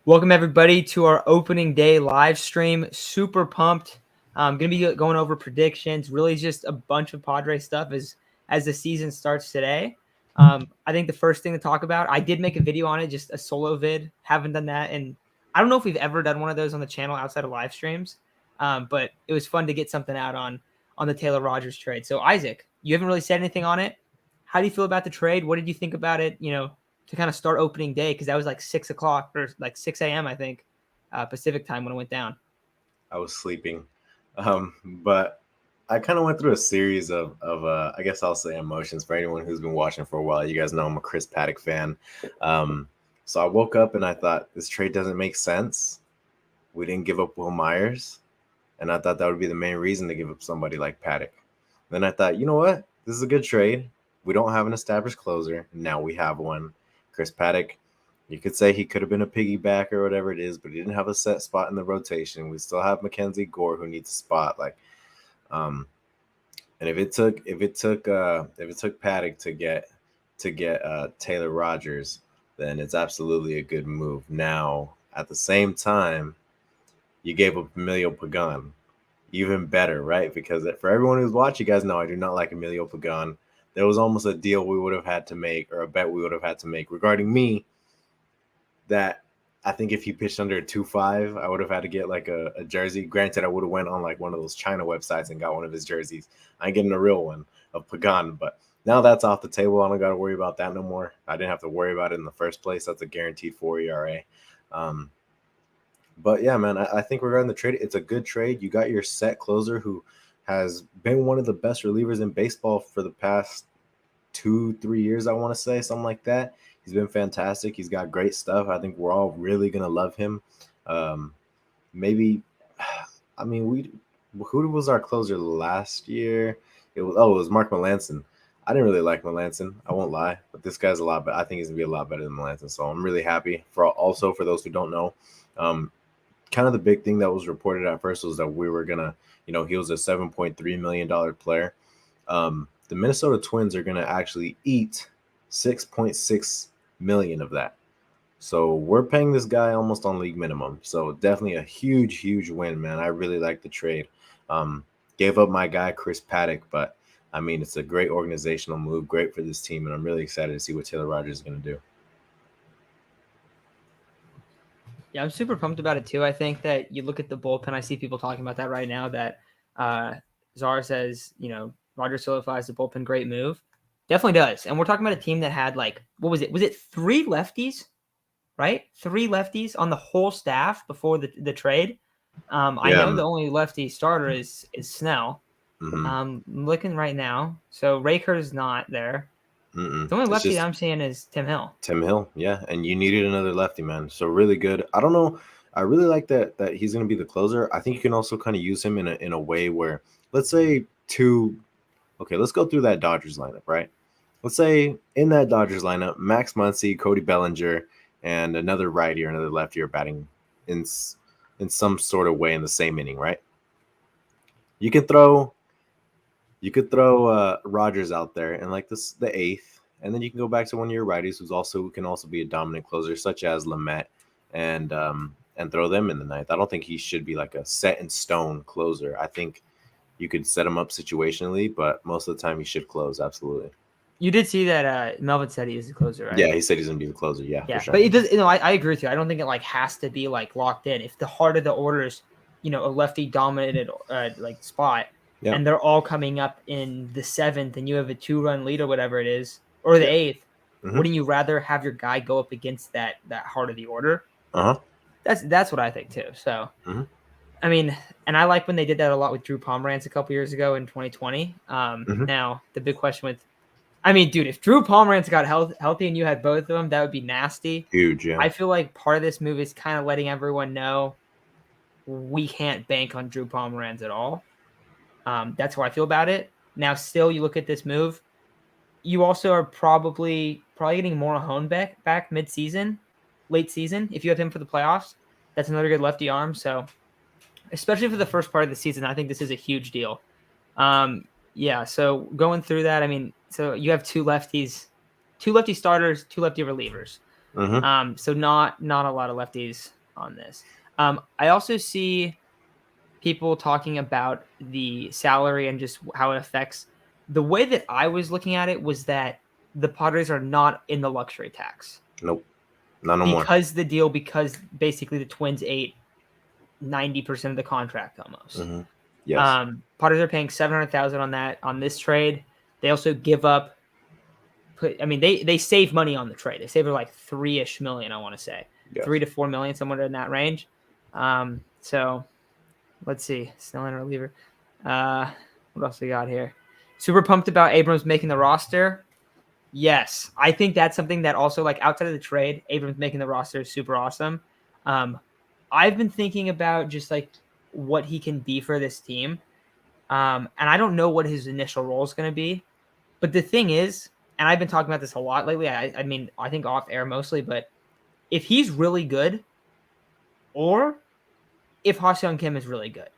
Welcome everybody to our opening day live stream. Super pumped. I'm gonna be going over predictions. Really, just a bunch of Padres stuff as the season starts today. I think the first thing to talk about. I did make a video on it, just a solo vid. Haven't done that, and I don't know if we've ever done one of those on the channel outside of live streams. But it was fun to get something out on the Taylor Rogers trade. So Isaac, you haven't really said anything on it. How do you feel about the trade? What did you think about it? To kind of start opening day, because that was like 6 o'clock or like 6 a.m. I think Pacific time when it went down. I was sleeping, but I kind of went through a series of I guess I'll say emotions. For anyone who's been watching for a while, you guys know I'm a Chris Paddock fan. So I woke up and I thought this trade doesn't make sense. We didn't give up Will Myers, and I thought that would be the main reason to give up somebody like Paddock. Then I thought, you know what? This is a good trade. We don't have an established closer. Now we have one. Chris Paddock, you could say he could have been a piggyback or whatever it is, but he didn't have a set spot in the rotation. We still have Mackenzie Gore who needs a spot. And if it took Paddock to get Taylor Rogers, then it's absolutely a good move. Now, at the same time, you gave up Emilio Pagan. Even better, right? Because for everyone who's watching, you guys know I do not like Emilio Pagan. There was almost a deal we would have had to make, or a bet we would have had to make regarding me, that I think if he pitched under a 2.5, I would have had to get like a jersey. Granted, I would have went on like one of those China websites and got one of his jerseys. I ain't getting a real one of Pagan, but now that's off the table. I don't got to worry about that no more. I didn't have to worry about it in the first place. That's a guaranteed 4 ERA. But yeah, man, I think regarding the trade, it's a good trade. You got your set closer who has been one of the best relievers in baseball for the past 2-3 years, I want to say, something like that. He's been fantastic. He's got great stuff. I think we're all really going to love him. Who was our closer last year? It was Mark Melancon. I didn't really like Melancon, I won't lie, but this guy's a lot better. I think he's going to be a lot better than Melancon, so I'm really happy. For those who don't know, kind of the big thing that was reported at first was that we were going to, he was a $7.3 million player. The Minnesota Twins are going to actually eat $6.6 million of that. So we're paying this guy almost on league minimum. So definitely a huge, huge win, man. I really like the trade. Gave up my guy, Chris Paddock, but I mean, it's a great organizational move, great for this team, and I'm really excited to see what Taylor Rogers is going to do. Yeah, I'm super pumped about it too. I think that you look at the bullpen, I see people talking about that right now, that Czar says, Rogers solidifies the bullpen, great move. Definitely does. And we're talking about a team that had what was it? Was it 3 lefties, right? 3 lefties on the whole staff before the trade. I know the only lefty starter is Snell. Mm-hmm. I'm looking right now. So Raker's not there. Mm-mm. The only lefty I'm seeing is Tim Hill. Tim Hill, yeah. And you needed another lefty, man. So really good. I don't know. I really like that he's going to be the closer. I think you can also kind of use him in a way where, let's say let's go through that Dodgers lineup, right? Let's say in that Dodgers lineup, Max Muncy, Cody Bellinger, and another righty or another lefty are batting in some sort of way in the same inning, right? You could throw Rogers out there in like the 8th, and then you can go back to one of your righties who can also be a dominant closer, such as Lamet, and throw them in the 9th. I don't think he should be like a set in stone closer. I think you could set him up situationally, but most of the time he should close. Absolutely. You did see that Melvin said he is the closer, right? Yeah, he said he's going to be the closer. Yeah, for sure. But it does. I agree with you. I don't think it has to be locked in. If the heart of the order is, a lefty dominated spot, yeah, and they're all coming up in the 7th, and you have a 2-run lead or whatever it is, or the 8th, wouldn't you rather have your guy go up against that heart of the order? That's what I think too. So, I mean, and I like when they did that a lot with Drew Pomeranz a couple years ago in 2020. Now the big question if Drew Pomeranz got healthy and you had both of them, that would be nasty. Huge, yeah. I feel like part of this move is kind of letting everyone know we can't bank on Drew Pomeranz at all. That's how I feel about it. Now, still, you look at this move, you also are probably getting Morejon back mid-season, late season, if you have him for the playoffs. That's another good lefty arm. So, especially for the first part of the season, I think this is a huge deal. So going through that, so you have 2 lefty starters, 2 lefty relievers. Mm-hmm. So not a lot of lefties on this. I also see people talking about the salary and just how it affects. The way that I was looking at it was that the Padres are not in the luxury tax. Nope. Not no more. Because basically the Twins ate 90% of the contract almost. Mm-hmm. Yes. Padres are paying $700,000 on this trade. They also give up. They save money on the trade. They save like $3-ish million. I want to say $3 to $4 million, somewhere in that range. So let's see. Snell and reliever. What else we got here? Super pumped about Abrams making the roster. Yes, I think that's something that also, like, outside of the trade, Abrams making the roster is super awesome. I've been thinking about just like what he can be for this team. And I don't know what his initial role is going to be. But the thing is, and I've been talking about this a lot lately, I mean, I think off air mostly, but if he's really good, or if Ha-Seong Kim is really good,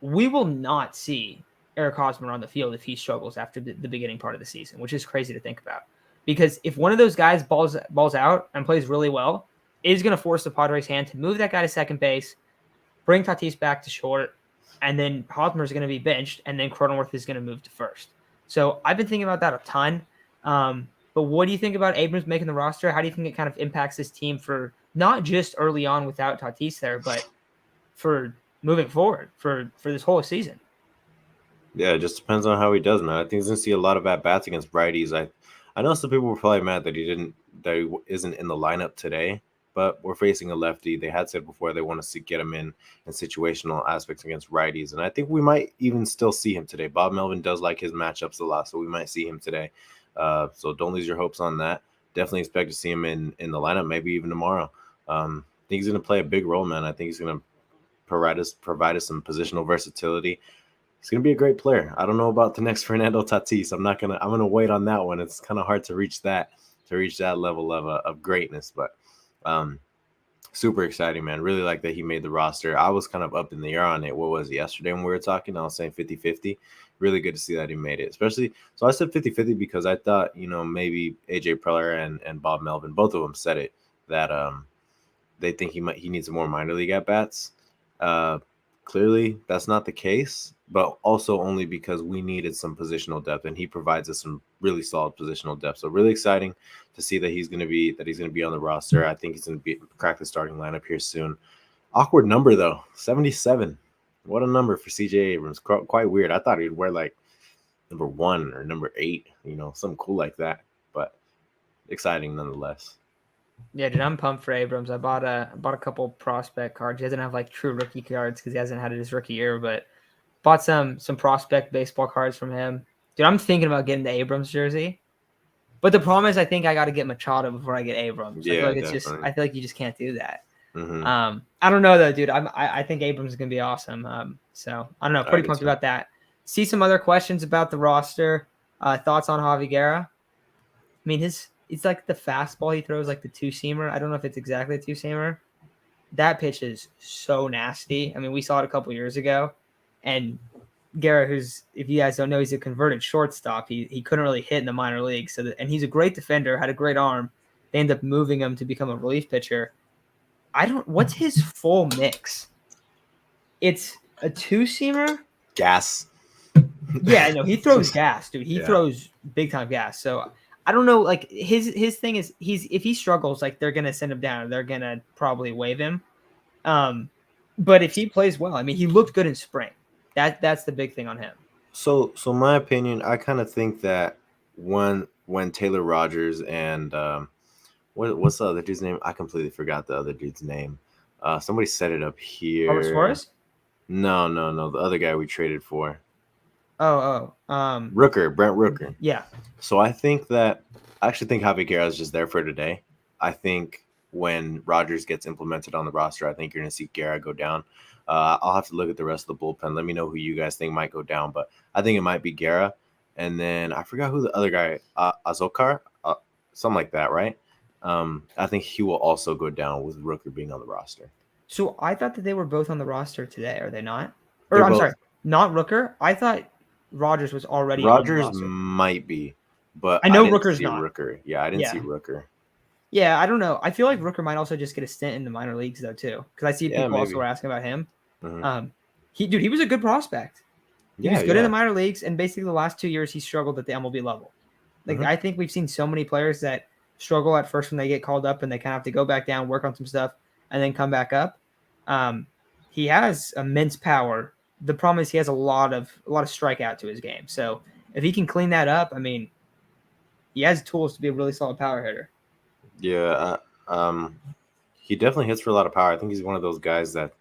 we will not see Eric Hosmer on the field if he struggles after the beginning part of the season, which is crazy to think about. Because if one of those guys balls out and plays really well, it is going to force the Padres' hand to move that guy to second base, bring Tatis back to short, and then Hosmer is going to be benched, and then Cronenworth is going to move to first. So I've been thinking about that a ton. But what do you think about Abrams making the roster? How do you think it kind of impacts this team for not just early on without Tatis there, but for moving forward for this whole season? Yeah, it just depends on how he does, man. I think he's gonna see a lot of at bats against righties. I know some people were probably mad that he isn't in the lineup today, but we're facing a lefty. They had said before they want to get him in situational aspects against righties, and I think we might even still see him today. Bob Melvin does like his matchups a lot, so we might see him today. So don't lose your hopes on that. Definitely expect to see him in the lineup, maybe even tomorrow. I think he's gonna play a big role, man. I think he's gonna provide us some positional versatility. He's gonna be a great player. I don't know about the next Fernando Tatis. I'm gonna wait on that one. It's kind of hard to reach that level of greatness, but super exciting, man. Really like that he made the roster. I was kind of up in the air on it. What was it, yesterday when we were talking? I was saying 50-50. Really good to see that he made it. Especially, so I said 50-50 because I thought, maybe AJ Preller and Bob Melvin, both of them said it, that they think he needs some more minor league at bats. Clearly, that's not the case, but also only because we needed some positional depth, and he provides us some really solid positional depth. So really exciting to see that he's going to be on the roster. I think he's going to crack the starting lineup here soon. Awkward number though, 77. What a number for CJ Abrams. Quite weird. I thought he'd wear like number 1 or number 8, something cool like that. But exciting nonetheless. Yeah, dude, I'm pumped for Abrams. I bought a couple prospect cards. He doesn't have like true rookie cards because he hasn't had it his rookie year, but bought some prospect baseball cards from him. Dude, I'm thinking about getting the Abrams jersey. But the problem is I think I got to get Machado before I get Abrams. Yeah, I feel like you just can't do that. Mm-hmm. I don't know though, dude. I think Abrams is gonna be awesome. So I don't know. Pretty pumped about that. See some other questions about the roster. Thoughts on Javi Guerra? I mean, it's like the fastball he throws, like the two-seamer. I don't know if it's exactly a two-seamer. That pitch is so nasty. I mean, we saw it a couple years ago. And Guerra, who's, if you guys don't know, he's a converted shortstop. He couldn't really hit in the minor leagues. And he's a great defender, had a great arm. They end up moving him to become a relief pitcher. What's his full mix? It's a two-seamer? Gas. Yeah, I know. He throws gas, dude. He throws big-time gas. So I don't know, like his thing is if he struggles, like they're gonna send him down. They're gonna probably waive him. But if he plays well, I mean, he looked good in spring. That's the big thing on him. So my opinion, I kind of think that when Taylor Rogers and what's the other dude's name? I completely forgot the other dude's name. Somebody set it up here. Robert Suarez? No. The other guy we traded for. Brent Rooker. Yeah. So I actually think Javi Guerra is just there for today. I think when Rogers gets implemented on the roster, I think you're going to see Guerra go down. I'll have to look at the rest of the bullpen. Let me know who you guys think might go down, but I think it might be Guerra. And then I forgot who the other guy, Azokar, something like that, right? I think he will also go down with Rooker being on the roster. So I thought that they were both on the roster today. Are they not? Sorry, not Rooker. I thought Rogers was already on the roster. Might be, but I know Rooker's not. Rooker. Yeah, I didn't see Rooker. Yeah, I don't know. I feel like Rooker might also just get a stint in the minor leagues though too, because I see Yeah, people also maybe. were asking about him. Hmm. He was a good prospect. He Yeah, was good in the yeah, minor leagues, and basically the last 2 years he struggled at the MLB level. Like hmm I think we've seen so many players that struggle at first when they get called up, and they kind of have to go back down, work on some stuff, and then come back up. Um, he has immense power. The problem is he has a lot of strikeout to his game. So if he can clean that up, I mean, he has tools to be a really solid power hitter. yeah. He definitely hits for a lot of power. I think he's one of those guys that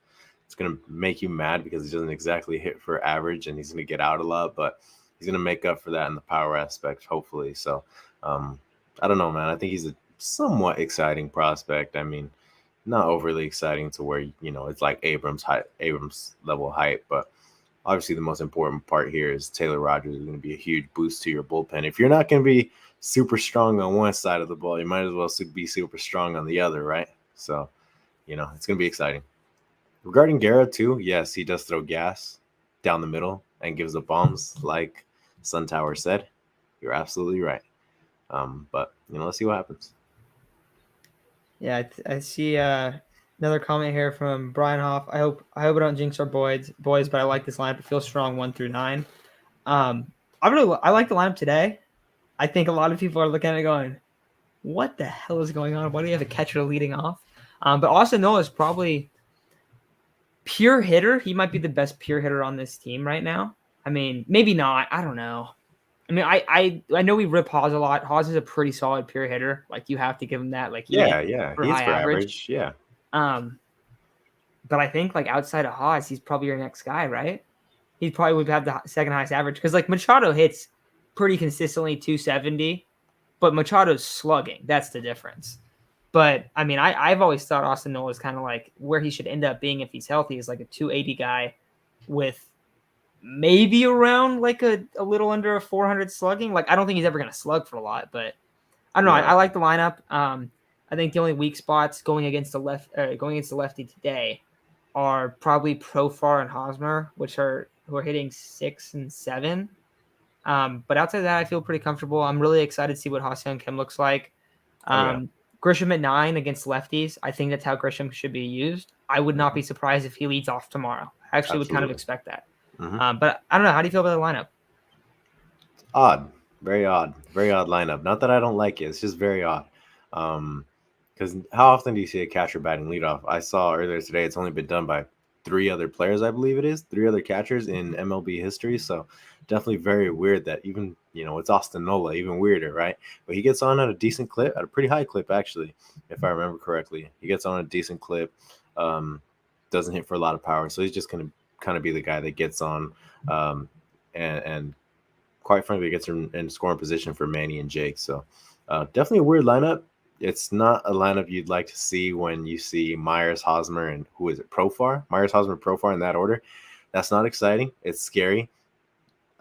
it's gonna make you mad because he doesn't exactly hit for average, and he's gonna get out a lot, but he's gonna make up for that in the power aspect, hopefully. So, um, I don't know, man. I think he's a somewhat exciting prospect. I mean, not overly exciting to where it's like Abrams level hype, but obviously the most important part here is Taylor Rogers is going to be a huge boost to your bullpen. If you're not going to be super strong on one side of the ball, you might as well be super strong on the other, right? So, it's going to be exciting. Regarding Guerra too, yes, he does throw gas down the middle and gives up bombs, like Sun Tower said. You're absolutely right. But let's see what happens. Yeah, I see another comment here from Brian Hoff. I hope I don't jinx our boys, but I like this lineup. It feels strong 1 through 9. I like the lineup today. I think a lot of people are looking at it going, "What the hell is going on? Why do you have a catcher leading off?" But Austin Nola is probably pure hitter. He might be the best pure hitter on this team right now. I mean, maybe not. I don't know. I mean, I know we rip Haas a lot. Haas is a pretty solid pure hitter. Like you have to give him that. Like he hit Yeah, for he hits high for average. average. Yeah. Um, but I think like outside of Haas, he's probably your next guy, right? He probably would have the second highest average because like Machado hits pretty consistently 270, but Machado's slugging. That's the difference. But I mean, I've always thought Austin Nola is kind of like where he should end up being if he's healthy is like a 280 guy with maybe around like a little under a 400 slugging. Like I don't think he's ever going to slug for a lot, but I don't know. I Yeah. like the lineup. I think the only weak spots going against the lefty today are probably Profar and Hosmer, who are hitting 6 and 7. But outside of that, I feel pretty comfortable. I'm really excited to see what Hassan Kim looks like. Oh yeah. Grisham at 9 against lefties. I think that's how Grisham should be used. I would not be surprised if he leads off tomorrow. I actually would kind of Absolutely. expect that. Hmm. But I don't know. How do you feel about the lineup? Odd, very odd lineup. Not that I don't like it; it's just very odd. Because how often do you see a catcher batting leadoff? I saw earlier today it's only been done by 3 other players, I believe it is, 3 other catchers in MLB history. So definitely very weird that even it's Austin Nola, even weirder, right? But he gets on at a decent clip, at a pretty high clip actually, if I remember correctly. He gets on a decent clip, um, doesn't hit for a lot of power, so he's just gonna kind of be the guy that gets on, and quite frankly, gets in scoring position for Manny and Jake. So definitely a weird lineup. It's not a lineup you'd like to see when you see Myers, Hosmer, and who is it? Profar? Myers, Hosmer, Profar in that order. That's not exciting. It's scary.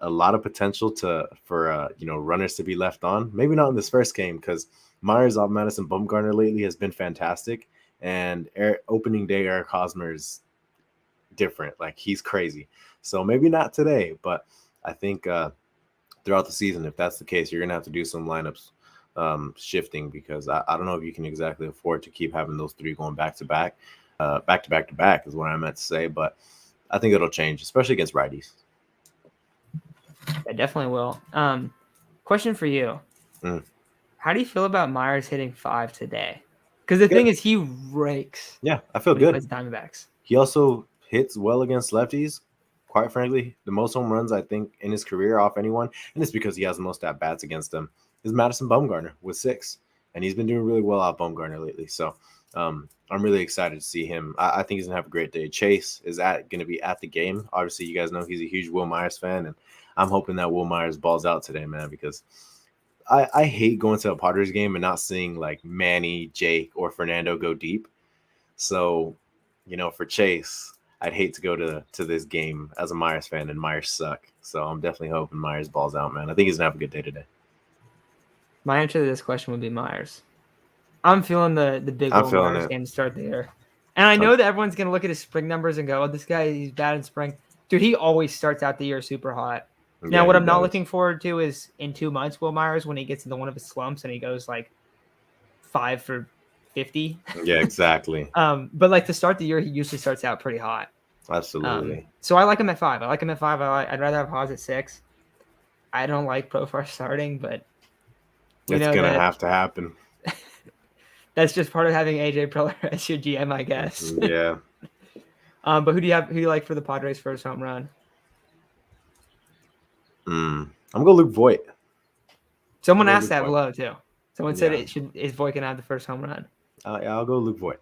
A lot of potential for runners to be left on. Maybe not in this first game because Myers off Madison Bumgarner lately has been fantastic, and opening day Eric Hosmer is different. Like he's crazy. So maybe not today, but I think throughout the season, if that's the case, you're gonna have to do some lineups shifting because I don't know if you can exactly afford to keep having those 3 going back to back is what I meant to say. But I think it'll change, especially against righties. I definitely will. Question for you. Mm. How do you feel about Myers hitting 5 today? Because the Good. thing is, he rakes Yeah, I feel when he plays good. the Diamondbacks. He also hits well against lefties. Quite frankly, the most home runs I think in his career off anyone, and it's because he has the most at bats against them, is Madison Bumgarner with 6, and he's been doing really well off Bumgarner lately. So I'm really excited to see him. I think he's gonna have a great day. Chase is going to be at the game. Obviously, you guys know he's a huge Will Myers fan, and I'm hoping that Will Myers balls out today, man, because I hate going to a Padres game and not seeing like Manny, Jake, or Fernando go deep. So, for Chase, I'd hate to go to this game as a Myers fan and Myers suck. So I'm definitely hoping Myers balls out, man. I think he's gonna have a good day today. My answer to this question would be Myers. I'm feeling the big I'm Will feeling Myers it. game to start the year. And I know that everyone's going to look at his spring numbers and go, oh, this guy, he's bad in spring. Dude, he always starts out the year super hot. Now, Yeah, what he I'm not does. looking forward to is in 2 months, Will Myers, when he gets into one of his slumps and he goes like 5 for 50. Yeah, exactly. But like to start the year, he usually starts out pretty hot. Absolutely. So I like him at 5. I'd rather have Haas at 6. I don't like Profar starting, but we It's know gonna that have to happen. that's just part of having AJ Preller as your GM, I guess. Yeah. But who do you like for the Padres' first home run? I'm gonna Luke Voigt. Someone I'll go asked Luke that Voigt. below too. Someone said Yeah. is Voigt gonna have the first home run? Yeah, I'll go Luke Voigt.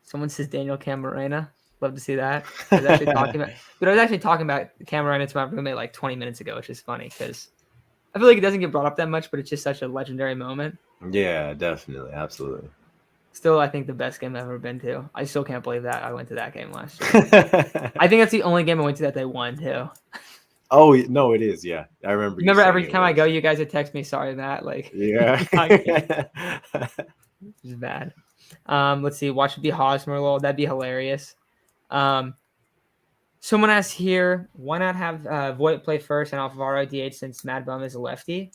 Someone says Daniel Camarena. Love to see that. I was actually talking about Camarena to my roommate like 20 minutes ago, which is funny because I feel like it doesn't get brought up that much, but it's just such a legendary moment. Yeah, definitely, absolutely. Still, I think the best game I've ever been to. I still can't believe that I went to that game last year. I think that's the only game I went to that they won too. Oh no, it is. Yeah, I remember. Remember, saying every it time I was. go, you guys would text me, "Sorry, Matt." Like, Yeah. it's bad. Let's see. Watch it be Hosmer. That'd be hilarious. Someone asked here, why not have Voigt play first and Alfaro DH since Mad Bum is a lefty?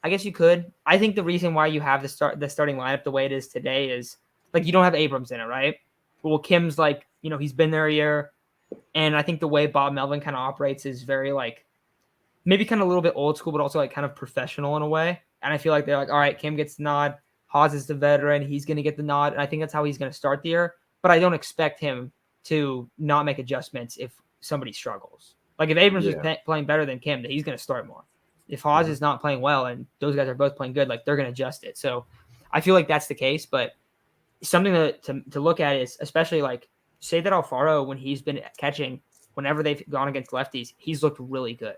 I guess you could. I think the reason why you have the starting lineup the way it is today is like you don't have Abrams in it, right? Well, Kim's like, he's been there a year, and I think the way Bob Melvin kind of operates is very like maybe kind of a little bit old school, but also like kind of professional in a way. And I feel like they're like, all right, Kim gets the nod. Haas is the veteran. He's going to get the nod. And I think that's how he's going to start the year. But I don't expect him to not make adjustments if somebody struggles. Like if Abrams is playing better than Kim, then he's going to start more. If Haas is not playing well and those guys are both playing good, like they're going to adjust it. So I feel like that's the case. But something to look at is especially like say that Alfaro, when he's been catching, whenever they've gone against lefties, he's looked really good.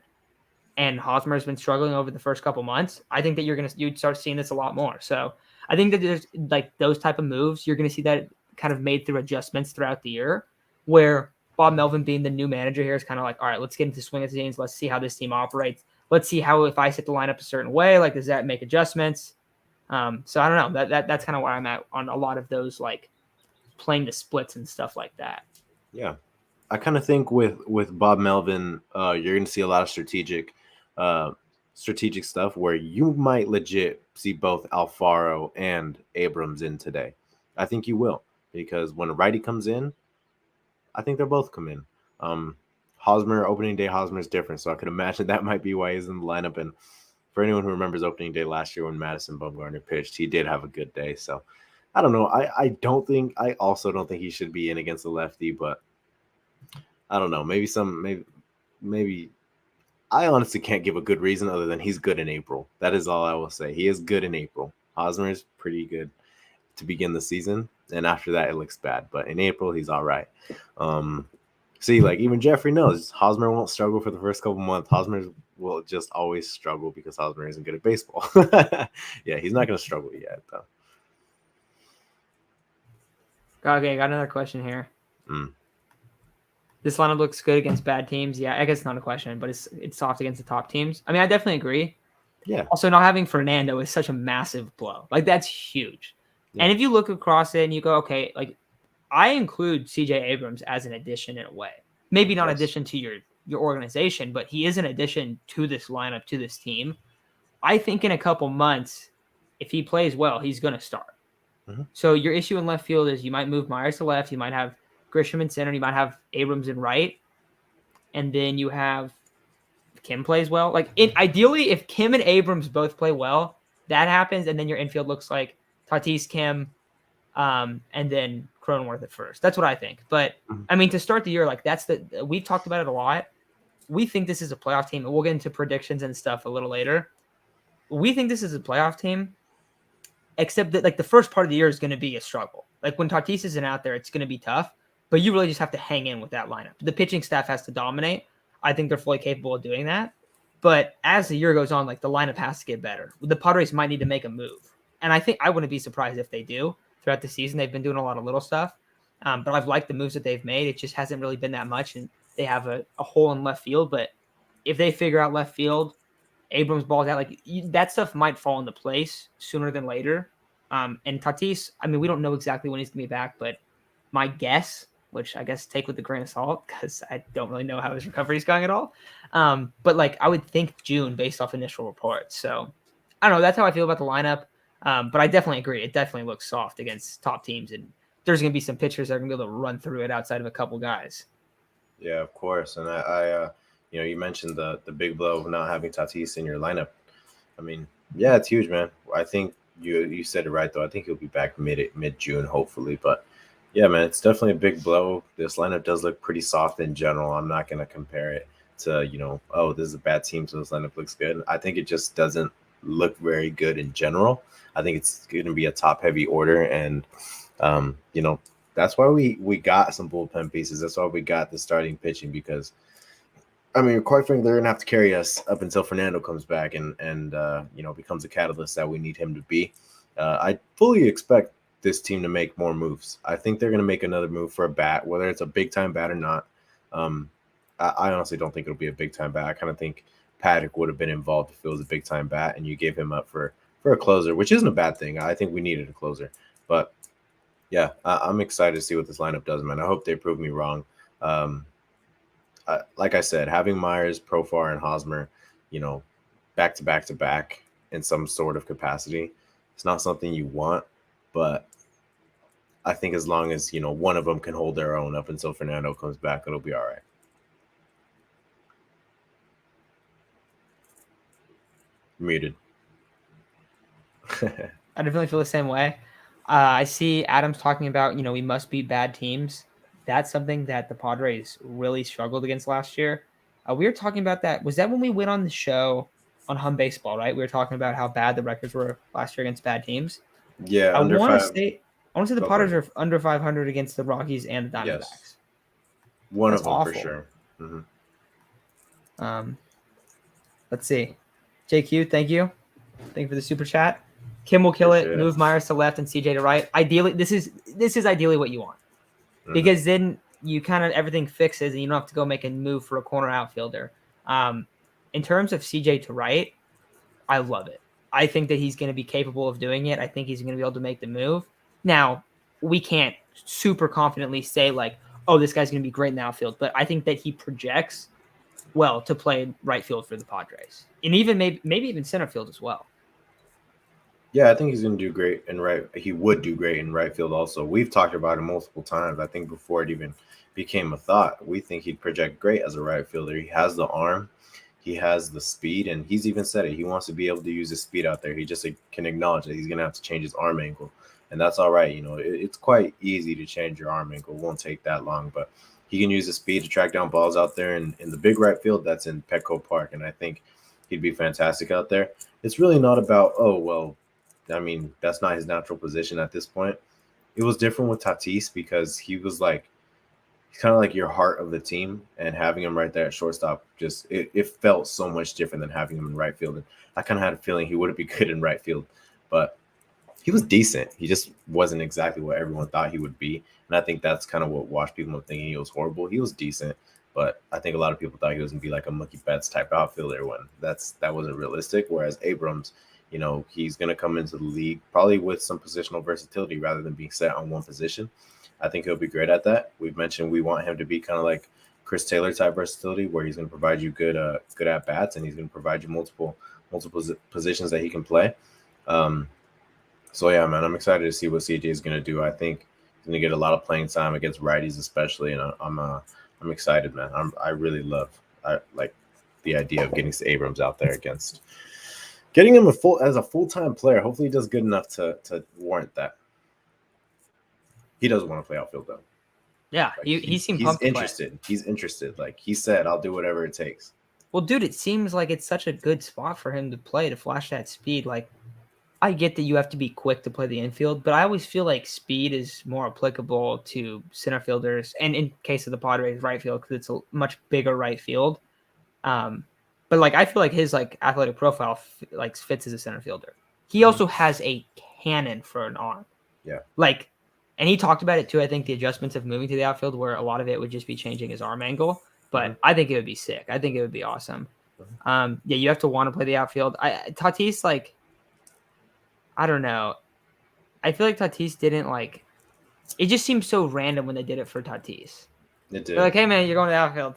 And Hosmer has been struggling over the first couple months. I think that you'd start seeing this a lot more. So I think that there's like those type of moves, you're going to see that kind of made through adjustments throughout the year, where Bob Melvin being the new manager here is kind of like, all right, let's get into swing of things. Let's see how this team operates. Let's see how if I set the lineup a certain way, like does that make adjustments? So I don't know. That's kind of where I'm at on a lot of those like playing the splits and stuff like that. Yeah, I kind of think with Bob Melvin, you're going to see a lot of strategic stuff where you might legit see both Alfaro and Abrams in today. I think you will, because when a righty comes in, I think they'll both come in. Hosmer, opening day Hosmer is different, so I could imagine that might be why he's in the lineup. And for anyone who remembers opening day last year when Madison Bumgarner pitched, he did have a good day. So I don't know. I also don't think he should be in against the lefty, but I don't know. Maybe I honestly can't give a good reason other than he's good in April. That is all I will say. He is good in April. Hosmer is pretty good to begin the season, and after that it looks bad. But in April he's all right. See, like even Jeffrey knows Hosmer won't struggle for the first couple months. Hosmer will just always struggle because Hosmer isn't good at baseball. Yeah, he's not going to struggle yet though. Okay, got another question here. This lineup looks good against bad teams. Yeah, I guess it's not a question, but it's soft against the top teams. I mean, I definitely agree. Yeah. Also, not having Fernando is such a massive blow. Like, that's huge. Yeah. And if you look across it and you go, okay, like, I include CJ Abrams as an addition in a way. Maybe not addition to your organization, but he is an addition to this lineup, to this team. I think in a couple months, if he plays well, he's going to start. So your issue in left field is you might move Myers to left. You might have Grisham in center. You might have Abrams in right. And then you have Kim plays well. Like ideally, if Kim and Abrams both play well, that happens. And then your infield looks like Tatis, Kim, and then Cronenworth at first. That's what I think. But I mean, to start the year, like we've talked about it a lot. We think this is a playoff team. We'll get into predictions and stuff a little later. We think this is a playoff team, except that like the first part of the year is going to be a struggle. Like when Tatis isn't out there, it's going to be tough. But you really just have to hang in with that lineup. The pitching staff has to dominate. I think they're fully capable of doing that. But as the year goes on, like the lineup has to get better. The Padres might need to make a move. And I think I wouldn't be surprised if they do throughout the season. They've been doing a lot of little stuff. But I've liked the moves that they've made. It just hasn't really been that much. And they have a hole in left field. But if they figure out left field, Abrams balls out, like that stuff might fall into place sooner than later. And Tatis, I mean, we don't know exactly when he's going to be back. But my guess, which I guess take with a grain of salt because I don't really know how his recovery is going at all. But like I would think June based off initial reports. So I don't know. That's how I feel about the lineup. But I definitely agree. It definitely looks soft against top teams, and there's going to be some pitchers that are going to be able to run through it outside of a couple guys. Yeah, of course. And you mentioned the big blow of not having Tatis in your lineup. I mean, yeah, it's huge, man. I think you said it right though. I think he'll be back mid June, hopefully. But yeah, man, it's definitely a big blow. This lineup does look pretty soft in general. I'm not gonna compare it to, oh, this is a bad team, so this lineup looks good. I think it just doesn't look very good in general. I think it's gonna be a top heavy order, and that's why we got some bullpen pieces. That's why we got the starting pitching, because I mean, quite frankly, they're gonna have to carry us up until Fernando comes back and becomes a catalyst that we need him to be. I fully expect this team to make more moves. I think they're gonna make another move for a bat, whether it's a big time bat or not. I honestly don't think it'll be a big time bat. I kind of think Paddock would have been involved if it was a big time bat, and you gave him up for a closer, which isn't a bad thing. I think we needed a closer, but yeah, I'm excited to see what this lineup does, man. I hope they prove me wrong. Like I said, having Myers, Profar, and Hosmer, back to back in some sort of capacity, it's not something you want, but I think as long as one of them can hold their own up until Fernando comes back, it'll be all right. Muted. I definitely feel the same way. I see Adams talking about, we must beat bad teams. That's something that the Padres really struggled against last year. We were talking about that. Was that when we went on the show on Hum Baseball, right? We were talking about how bad the records were last year against bad teams. Yeah, I under want to five. say the Padres are under 500 against the Rockies and the Diamondbacks. Yes. One That's of them awful. for sure. Mm-hmm. Let's see. JQ, thank you. Thank you for the super chat. Kim will kill it. Move Myers to left and CJ to right. Ideally, this is ideally what you want, because then you kind of everything fixes and you don't have to go make a move for a corner outfielder. In terms of CJ to right, I love it. I think that he's going to be capable of doing it. I think he's going to be able to make the move. Now, we can't super confidently say like, oh, this guy's going to be great in the outfield, but I think that he projects well to play right field for the Padres, and even maybe even center field as well. Yeah, I think he's going to do great in right. He would do great in right field also. We've talked about him multiple times. I think before it even became a thought, we think he'd project great as a right fielder. He has the arm, he has the speed, and he's even said it. He wants to be able to use his speed out there. He just can acknowledge that he's going to have to change his arm angle, and that's all right. It's quite easy to change your arm angle. It won't take that long, but he can use his speed to track down balls out there in the big right field that's in Petco Park, and I think he'd be fantastic out there. It's really not about, oh, well, I mean, that's not his natural position at this point. It was different with Tatis because he was like, he's kind of like your heart of the team, and having him right there at shortstop, just it felt so much different than having him in right field. And I kind of had a feeling he wouldn't be good in right field, but he was decent. He just wasn't exactly what everyone thought he would be. And I think that's kind of what washed people up thinking he was horrible. He was decent, but I think a lot of people thought he was going to be like a Mookie Betts type outfielder when that wasn't realistic. Whereas Abrams, he's going to come into the league probably with some positional versatility rather than being set on one position. I think he'll be great at that. We've mentioned we want him to be kind of like Chris Taylor type versatility, where he's going to provide you good at bats, and he's going to provide you multiple positions that he can play. So yeah, man, I'm excited to see what CJ is going to do. I think he's going to get a lot of playing time against righties, especially, and I'm excited, man. I really love like the idea of getting Abrams out there against. Getting him as a full-time player, hopefully he does good enough to warrant that. He does want to play outfield, though. Yeah, like, he seemed pumped to interested. He's interested. Like he said, I'll do whatever it takes. Well, dude, it seems like it's such a good spot for him to play, to flash that speed. Like, I get that you have to be quick to play the infield, but I always feel like speed is more applicable to center fielders, and in case of the Padres, right field, because it's a much bigger right field. But like I feel like his like athletic profile like fits as a center fielder. He also has a cannon for an arm. Yeah. Like, and he talked about it too. I think the adjustments of moving to the outfield, where a lot of it would just be changing his arm angle. But I think it would be sick. I think it would be awesome. Yeah, you have to want to play the outfield. Tatis, like, I don't know. I feel like Tatis didn't like. It just seemed so random when they did it for Tatis. It did. They're like, hey man, you're going to the outfield.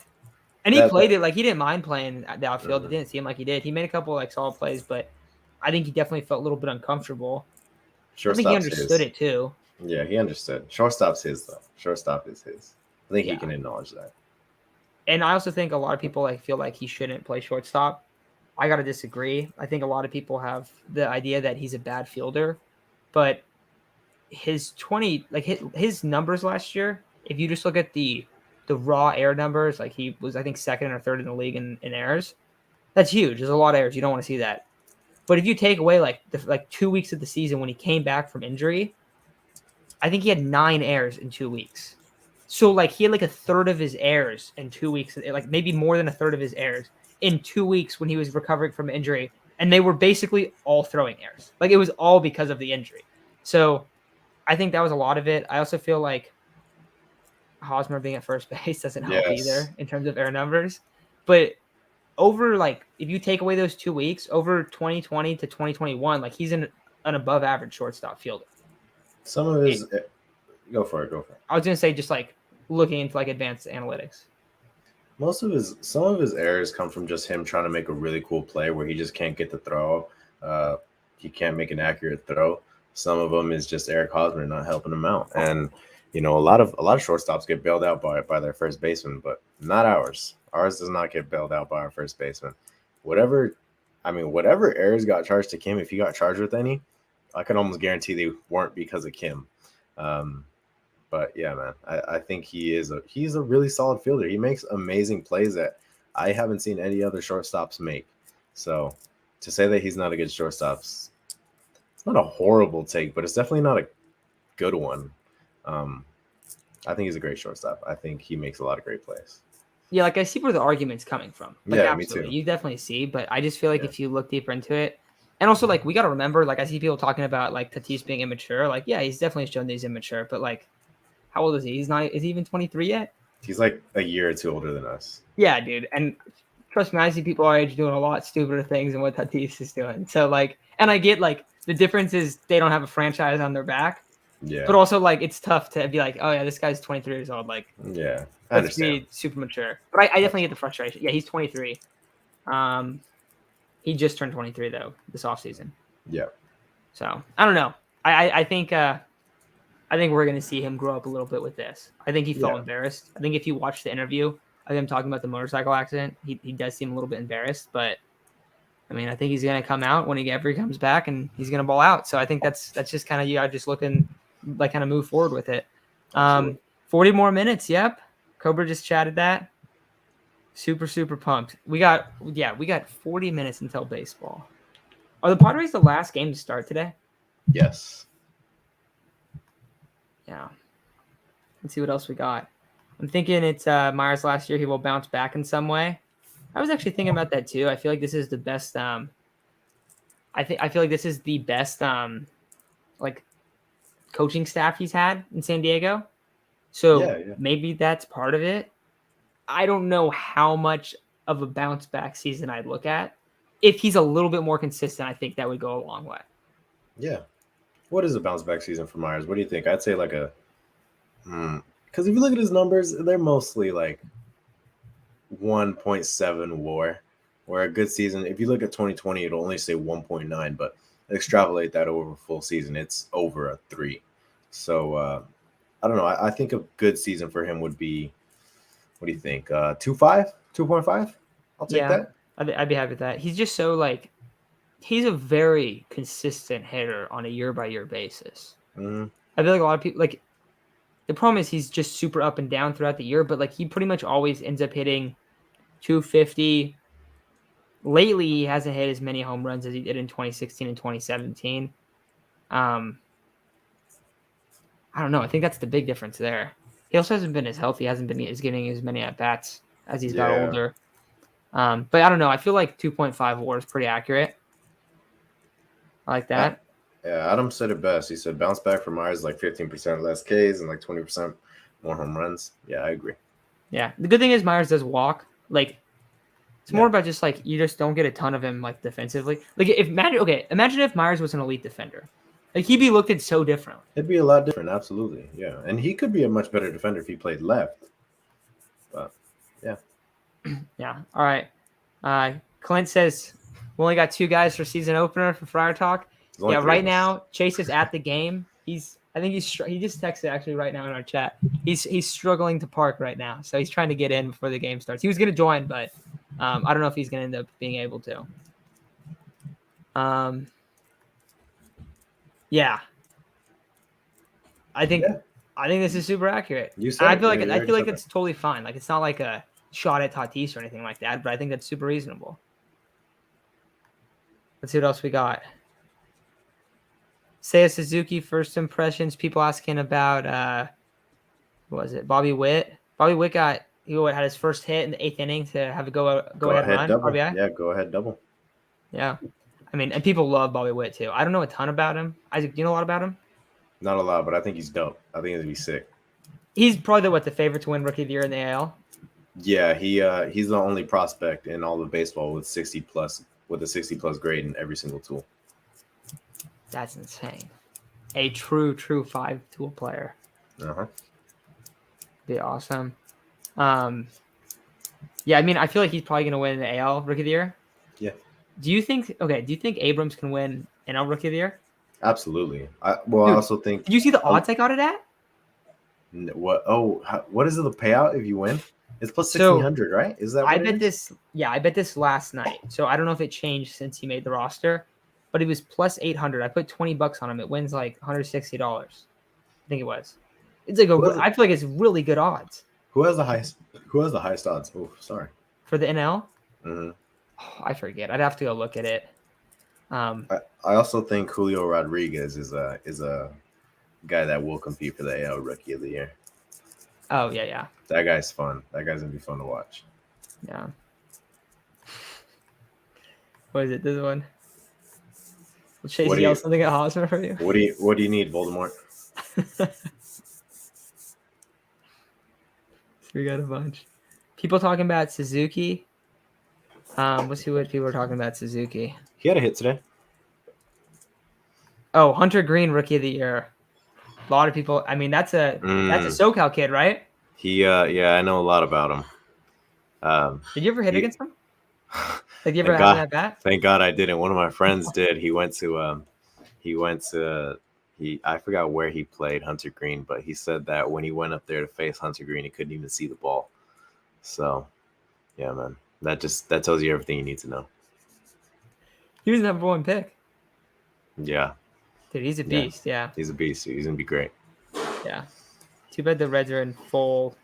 And he played it like he didn't mind playing the outfield. It didn't seem like he did. He made a couple like solid plays, but I think he definitely felt a little bit uncomfortable. I think he Shortstop's understood his. it too. Yeah, he understood. Shortstop's his though. Shortstop is his. I think he Yeah. can acknowledge that. And I also think a lot of people like feel like he shouldn't play shortstop. I gotta disagree. I think a lot of people have the idea that he's a bad fielder, but his 20 like his numbers last year, if you just look at the raw air numbers, like he was I think second or third in the league in errors. That's huge. There's a lot of errors. You don't want to see that. But if you take away like 2 weeks of the season when he came back from injury, I think he had 9 errors in 2 weeks. So like he had like a third of his errors in 2 weeks, like maybe more than a third of his errors in 2 weeks when he was recovering from injury, and they were basically all throwing errors. Like it was all because of the injury. So I think that was a lot of it. I also feel like Hosmer being at first base doesn't help Yes. either in terms of air numbers. But over like if you take away those 2 weeks, over 2020 to 2021, like he's an above average shortstop fielder. Some of his go for it. I was gonna say just like looking into like advanced analytics. Some of his errors come from just him trying to make a really cool play where he just can't get the throw. He can't make an accurate throw. Some of them is just Eric Hosmer not helping him out. And a lot of shortstops get bailed out by their first baseman, but not ours. Ours does not get bailed out by our first baseman. Whatever errors got charged to Kim, if he got charged with any, I can almost guarantee they weren't because of Kim. But yeah, man, I think he's a really solid fielder. He makes amazing plays that I haven't seen any other shortstops make. So to say that he's not a good shortstop, it's not a horrible take, but it's definitely not a good one. I think he's a great shortstop. I think he makes a lot of great plays. Yeah, like I see where the argument's coming from. Like Yeah, absolutely, me too. you definitely see. But I just feel like if you look deeper into it, and also like we got to remember, like I see people talking about like Tatis being immature. Like yeah, he's definitely shown that he's immature. But like, how old is he? He's not. Is he even 23 yet? He's like a year or two older than us. Yeah, dude. And trust me, I see people our age doing a lot stupider things than what Tatis is doing. So like, and I get like the difference is they don't have a franchise on their back. Yeah. But also like it's tough to be like, oh yeah, this guy's 23 years old. Like yeah, I let's understand. be super mature. But I definitely get the frustration. Yeah, he's 23. He just turned 23 though this offseason. Yeah. So I don't know. I think we're gonna see him grow up a little bit with this. I think he felt embarrassed. I think if you watch the interview of him talking about the motorcycle accident, he does seem a little bit embarrassed. But I mean, I think he's gonna come out when he comes back and he's gonna ball out. So I think that's just kind of you gotta just look and like kind of move forward with it. 40 more minutes. Yep. Cobra just chatted that. Super pumped. We got 40 minutes until baseball. Are the Padres the last game to start today? Yes. Yeah. Let's see what else we got. I'm thinking it's Myers last year. He will bounce back in some way. I was actually thinking about that too. I feel like this is the best. I feel like this is the best like coaching staff he's had in San Diego. So maybe that's part of it. I don't know how much of a bounce back season I'd look at. If he's a little bit more consistent, I think that would go a long way. Yeah. What is a bounce back season for Myers? What do you think? I'd say like because if you look at his numbers, they're mostly like 1.7 WAR, or a good season. If you look at 2020, it'll only say 1.9, but extrapolate that over a full season, it's over a 3. So I don't know. I think a good season for him would be, what do you think? 2.5? 2.5? I'll take that. I'd be happy with that. He's just so like, he's a very consistent hitter on a year by year basis. Mm-hmm. I feel like a lot of people like. The problem is he's just super up and down throughout the year, but like he pretty much always ends up hitting 250. Lately, he hasn't hit as many home runs as he did in 2016 and 2017. I don't know. I think that's the big difference there. He also hasn't been as healthy. Hasn't been as getting as many at bats as he's got older. But I don't know. I feel like 2.5 WAR is pretty accurate. I like that. Yeah, Adam said it best. He said bounce back for Myers like 15% less Ks and like 20% more home runs. Yeah, I agree. Yeah. The good thing is Myers does walk. Like, it's more about just like you just don't get a ton of him like defensively. Like imagine if Myers was an elite defender. Like he'd be looked at so differently. It'd be a lot different, absolutely. Yeah. And he could be a much better defender if he played left. But yeah. Yeah. All right. Clint says we only got 2 guys for season opener for Friar Talk. There's only Yeah, three right of us. now Chase is at the game. He just texted actually right now in our chat. He's struggling to park right now, so he's trying to get in before the game starts. He was gonna join, but I don't know if he's gonna end up being able to. Yeah, I think Yeah, I think this is super accurate. you And said it. You I already feel like said that. it's totally fine. Like it's not like a shot at Tatis or anything like that, but I think that's super reasonable. Let's see what else we got. Seiya Suzuki first impressions. People asking about what was it? Bobby Witt. Bobby Witt had his first hit in the 8th inning to have a go Go ahead ahead, run double. RBI. Yeah, go ahead, double. Yeah, I mean, and people love Bobby Witt too. I don't know a ton about him. Isaac, do you know a lot about him? Not a lot, but I think he's dope. I think he's gonna be sick. He's probably the favorite to win Rookie of the Year in the AL. Yeah, he's the only prospect in all of baseball with 60+ grade in every single tool. That's insane. A true 5-tool player. Be awesome. Yeah, I mean, I feel like he's probably gonna win the AL Rookie of the Year. Yeah. Do you think Abrams can win NL Rookie of the Year? Absolutely. I Dude, also think. Did you see the odds I got it at? What? Oh, what is the payout if you win? It's plus So 1,600, right? Is that I what it bet is? this. Yeah, I bet this last night. So I don't know if it changed since he made the roster, but it was plus 800. I put $20 on him. It wins like $160. I think it was. It's like I feel like it's really good odds Who has the highest? Who has the highest odds? Oh, sorry. for the NL. Mm-hmm. Oh, I forget. I'd have to go look at it. I also think Julio Rodriguez is a guy that will compete for the AL Rookie of the Year. Oh yeah. That guy's fun. That guy's gonna be fun to watch. Yeah. What is it? This one. Will Chase yell something at Hosmer for you? What do you need, Voldemort? We got a bunch. People talking about Suzuki. Let's see what people are talking about Suzuki. He had a hit today. Oh, Hunter Green, Rookie of the Year. A lot of people. I mean, that's a SoCal kid, right? Yeah, I know a lot about him. Did you ever hit against him? Did you ever have that bat? Thank God I didn't. One of my friends did. He went to I forgot where he played Hunter Green, but he said that when he went up there to face Hunter Green, he couldn't even see the ball. So, yeah, man, that tells you everything you need to know. He was the #1 pick. Yeah, dude, he's a beast. Yeah, he's a beast. He's gonna be great. Yeah, too bad the Reds are in full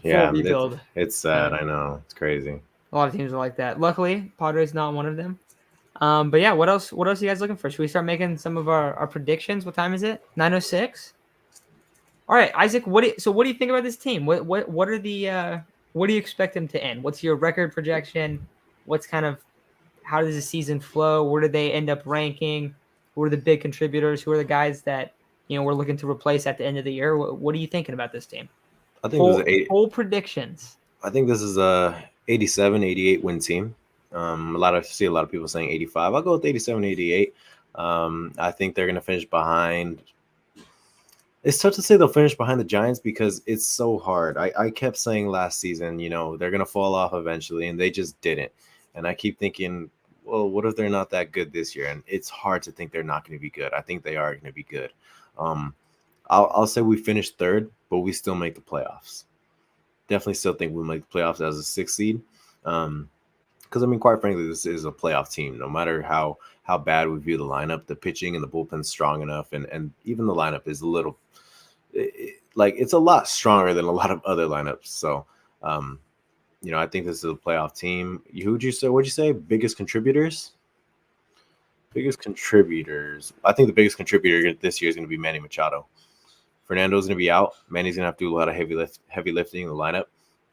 rebuild. It's sad. I know, it's crazy. A lot of teams are like that. Luckily, Padres not one of them. But yeah, what else? What else are you guys looking for? Should we start making some of our predictions? What time is it? 9:06. All right, Isaac. What do you think about this team? What are the what do you expect them to end? What's your record projection? How does the season flow? Where do they end up ranking? Who are the big contributors? Who are the guys that we're looking to replace at the end of the year? What are you thinking about this team? I think full predictions. I think this is a 87, 88 win team. See a lot of people saying 85. I'll go with 87, 88. I think they're going to finish behind. It's tough to say they'll finish behind the Giants because it's so hard. I kept saying last season, they're going to fall off eventually, and they just didn't. And I keep thinking, well, what if they're not that good this year? And it's hard to think they're not going to be good. I think they are going to be good. I'll say we finished third, but we still make the playoffs. Definitely still think we'll make the playoffs as a 6th seed. Because, quite frankly, this is a playoff team. No matter how bad we view the lineup, the pitching and the bullpen's strong enough, and even the lineup is a little it's a lot stronger than a lot of other lineups. So, I think this is a playoff team. What'd you say? Biggest contributors? Biggest contributors. I think the biggest contributor this year is going to be Manny Machado. Fernando's going to be out. Manny's going to have to do a lot of heavy lifting in the lineup.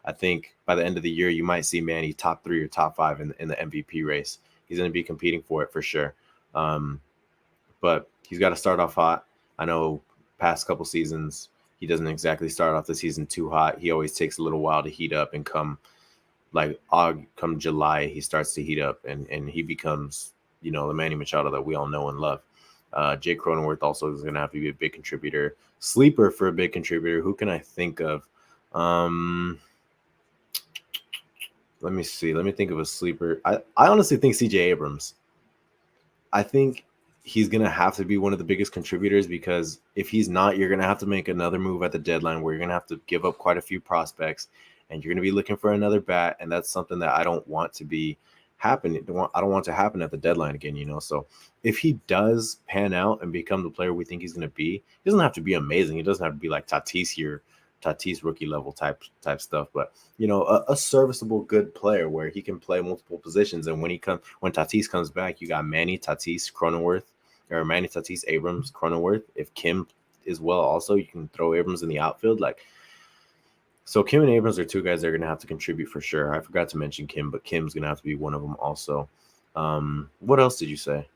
I think by the end of the year, you might see Manny top 3 or top 5 in the MVP race. He's going to be competing for it for sure. But he's got to start off hot. I know past couple seasons, he doesn't exactly start off the season too hot. He always takes a little while to heat up, and come July, he starts to heat up, and he becomes, the Manny Machado that we all know and love. Jake Cronenworth also is going to have to be a big contributor. Sleeper for a big contributor. Who can I think of? Let me see. Let me think of a sleeper. I honestly think CJ Abrams. I think he's going to have to be one of the biggest contributors, because if he's not, you're going to have to make another move at the deadline where you're going to have to give up quite a few prospects, and you're going to be looking for another bat. And that's something that I don't want to be happening. I don't want to happen at the deadline again, you know? So if he does pan out and become the player we think he's going to be, he doesn't have to be amazing. He doesn't have to be like Tatis here, Tatis rookie level type stuff, but you know, a serviceable good player where he can play multiple positions. And when Tatis comes back, you got Manny Tatis Cronenworth, or Manny Tatis Abrams Cronenworth. If Kim is well, also you can throw Abrams in the outfield. Like, so Kim and Abrams are two guys that are going to have to contribute for sure. I forgot to mention Kim, but Kim's going to have to be one of them also. What else did you say?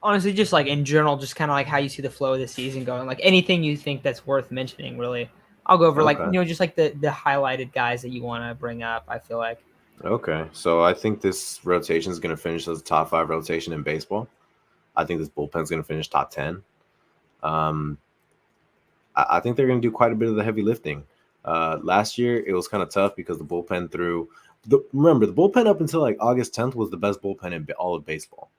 Honestly, just like in general, just kind of like how you see the flow of the season going. Like anything you think that's worth mentioning, really. I'll go over like, you know, just like the highlighted guys that you want to bring up, I feel like. Okay, so I think this rotation is going to finish as a top 5 rotation in baseball. I think this bullpen is going to finish top 10. I think they're going to do quite a bit of the heavy lifting. Last year, it was kind of tough because the bullpen remember, the bullpen up until like August 10th was the best bullpen in all of baseball.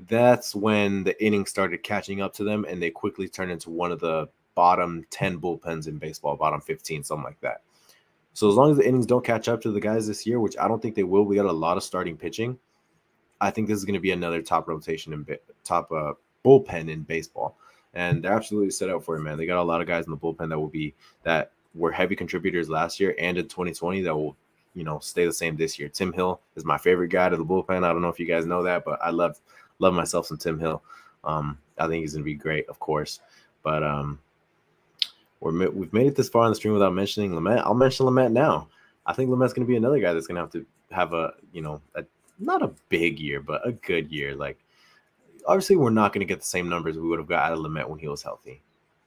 That's when the innings started catching up to them, and they quickly turned into one of the bottom 10 bullpens in baseball, bottom 15, something like that. So as long as the innings don't catch up to the guys this year, which I don't think they will, we got a lot of starting pitching. I think this is going to be another top rotation and top bullpen in baseball. And they're absolutely set out for it, man. They got a lot of guys in the bullpen that were heavy contributors last year and in 2020 that will, you know, stay the same this year. Tim Hill is my favorite guy to the bullpen. I don't know if you guys know that, but I love myself some Tim Hill. I think he's going to be great, of course. But we've made it this far on the stream without mentioning Lamet. I'll mention Lamet now. I think Lamet's going to be another guy that's going to have a, you know, not a big year, but a good year. Like, obviously, we're not going to get the same numbers we would have got out of Lamet when he was healthy.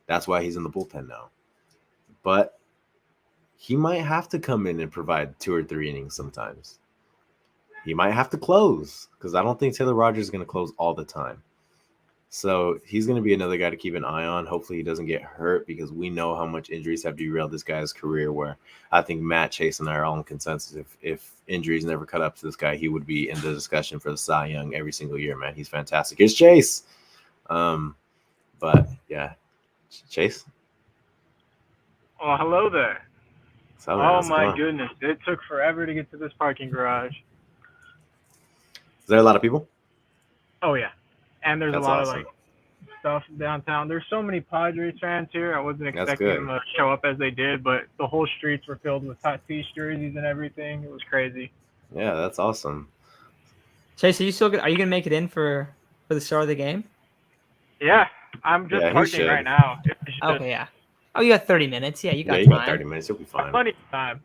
That's why he's in the bullpen now. But he might have to come in and provide 2 or 3 innings sometimes. He might have to close, because I don't think Taylor Rogers is going to close all the time. So he's going to be another guy to keep an eye on. Hopefully he doesn't get hurt, because we know how much injuries have derailed this guy's career, where I think Matt, Chase, and I are all in consensus. If injuries never cut up to this guy, he would be in the discussion for the Cy Young every single year, man. He's fantastic. It's Chase. But, yeah. Chase? Oh, hello there. So, man, oh, my goodness. It took forever to get to this parking garage. Is there a lot of people? Oh, yeah. And there's That's a lot awesome. of, like, stuff downtown. There's so many Padres fans here. I wasn't expecting them to show up as they did, but the whole streets were filled with Tatis jerseys and everything. It was crazy. Yeah, that's awesome. Chase, are you going to make it in for the start of the game? Yeah, I'm just parking right now. Okay, yeah. Oh, you got 30 minutes. Yeah, you got time. You got 30 minutes. You'll be fine. Plenty of time.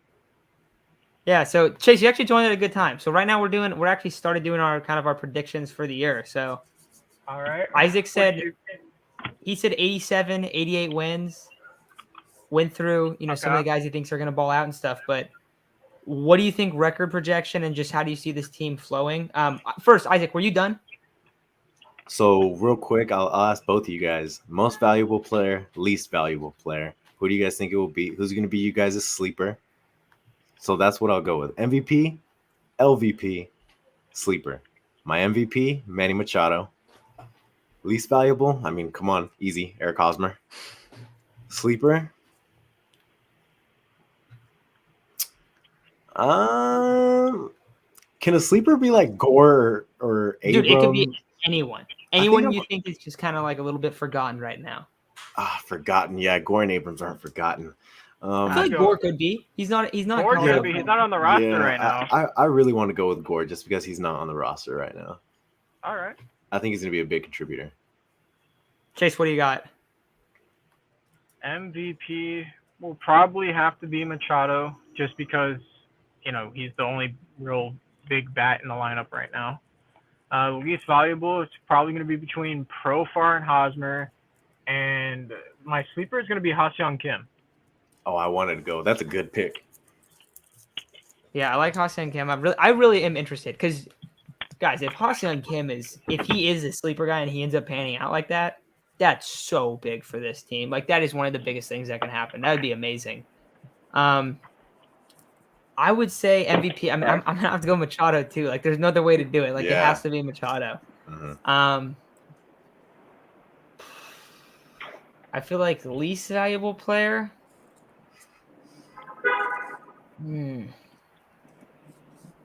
Yeah, so Chase, you actually joined at a good time. So right now we're actually started doing our predictions for the year. So all right. Isaac said he said 87, 88 wins. Went through, you know, some of the guys he thinks are going to ball out and stuff, but what do you think record projection, and just how do you see this team flowing? First, Isaac, were you done? So real quick, I'll ask both of you guys, most valuable player, least valuable player. Who do you guys think it will be? Who's going to be you guys' sleeper? So that's what I'll go with. MVP, LVP, sleeper. My MVP, Manny Machado. Least valuable, I mean, come on, easy, Eric Hosmer. Sleeper. Can a sleeper be like Gore or Abrams? Dude, it could be anyone. Anyone you think is just kind of like a little bit forgotten right now. Forgotten. Yeah, Gore and Abrams aren't forgotten. I feel like Gore could be. He's not. Gore could be. He's not on the roster right now. I really want to go with Gore just because he's not on the roster right now. All right. I think he's going to be a big contributor. Chase, what do you got? MVP will probably have to be Machado, just because, you know, he's the only real big bat in the lineup right now. Least valuable, it's probably going to be between Profar and Hosmer, and my sleeper is going to be Ha-Seong Kim. Oh, I wanted to go. That's a good pick. Yeah, I like Ha-Seong Kim. I really am interested, because, guys, if Ha-Seong Kim if he is a sleeper guy and he ends up panning out like that, that's so big for this team. Like, that is one of the biggest things that can happen. That would be amazing. I would say MVP. I mean, I'm gonna have to go Machado too. Like, there's no other way to do it. Like, It has to be Machado. I feel like the least valuable player.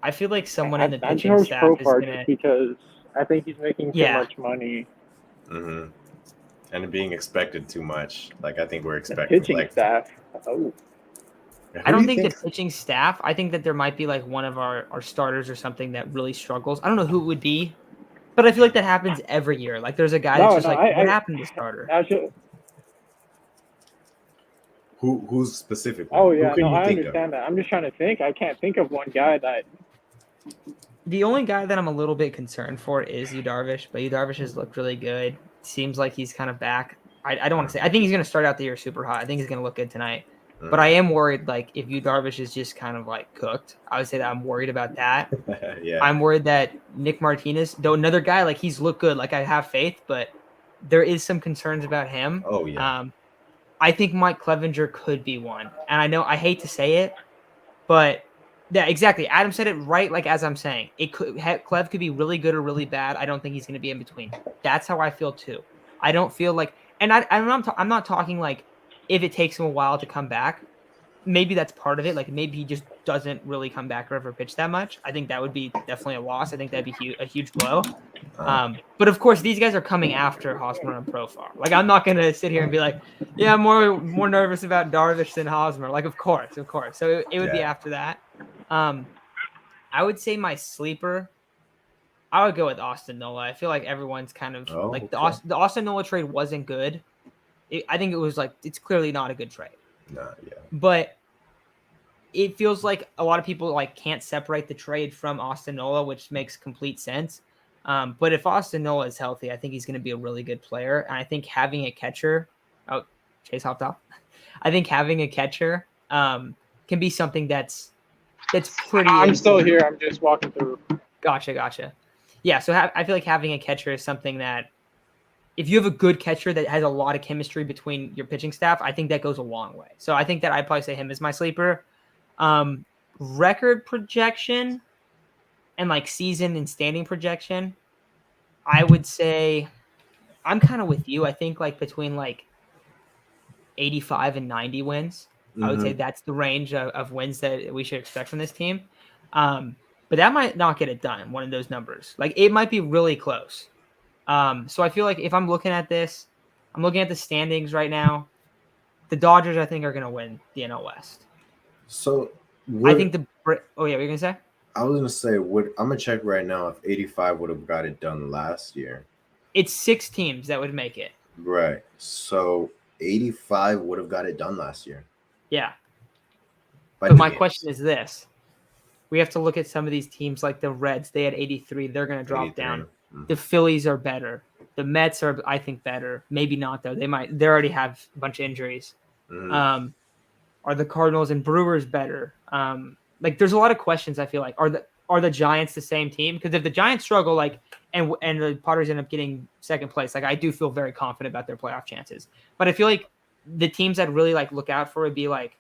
I feel like someone in the pitching George staff is Profar gonna. just because I think he's making too much money. And being expected too much. Like I think we're The expecting pitching staff. Oh. I don't think the pitching staff. I think that there might be like one of our starters or something that really struggles. I don't know who it would be, but I feel like that happens every year. Like there's a guy that's just what happened to the starter? Who's specifically? Oh yeah, who can you I think understand that. I'm just trying to think. I can't think of one guy that. The only guy that I'm a little bit concerned for is Yu Darvish, but Yu Darvish has looked really good. Seems like he's kind of back. I don't want to say. I think he's going to start out the year super hot. I think he's going to look good tonight. But I am worried, like, if Yu Darvish is just kind of, like, cooked, I would say that I'm worried about that. Yeah. I'm worried that Nick Martinez, though another guy, like, he's looked good. Like, I have faith, but there is some concerns about him. Oh, yeah. I think Mike Clevenger could be one. And I know I hate to say it, but yeah, exactly. Adam said it right, like, as I'm saying. Clev could be really good or really bad. I don't think he's going to be in between. That's how I feel, too. I don't feel like – and I'm not talking, like, if it takes him a while to come back, maybe that's part of it. Like maybe he just doesn't really come back or ever pitch that much. I think that would be definitely a loss. I think that'd be a huge blow. But of course, these guys are coming after Hosmer and Profar. Like I'm not gonna sit here and be like, yeah, I'm more nervous about Darvish than Hosmer. Like of course. So it would be after that. I would say my sleeper. I would go with Austin Nola. I feel like everyone's kind of the Austin Nola trade wasn't good. I think it was like it's clearly not a good trade. But it feels like a lot of people like can't separate the trade from Austin Nola, which makes complete sense. But if Austin Nola is healthy, I think he's going to be a really good player. And I think having a catcher, Chase hopped off. I think having a catcher can be something that's pretty. I'm still here. I'm just walking through. Gotcha. Yeah, so I feel like having a catcher is something that. If you have a good catcher that has a lot of chemistry between your pitching staff, I think that goes a long way. So I think that I'd probably say him as my sleeper. Record projection and like season and standing projection, I would say I'm kind of with you. I think like between like 85 and 90 wins. I would say that's the range of wins that we should expect from this team. But that might not get it done, one of those numbers. Like it might be really close. So I feel like if I'm looking at this, I'm looking at the standings right now. The Dodgers, I think, are going to win the NL West. So I think what were you going to say? I was going to say, I'm going to check right now if 85 would have got it done last year. It's 6 teams that would make it. Right. So 85 would have got it done last year. Yeah. But my question is this. We have to look at some of these teams like the Reds. They had 83. They're going to drop down. The Phillies are better. The Mets are, I think, better. Maybe not, though. They already have a bunch of injuries. Are the Cardinals and Brewers better? Like, there's a lot of questions, I feel like. Are the Giants the same team? Because if the Giants struggle, like, and the Padres end up getting second place, like, I do feel very confident about their playoff chances. But I feel like the teams I'd really, like, look out for would be, like,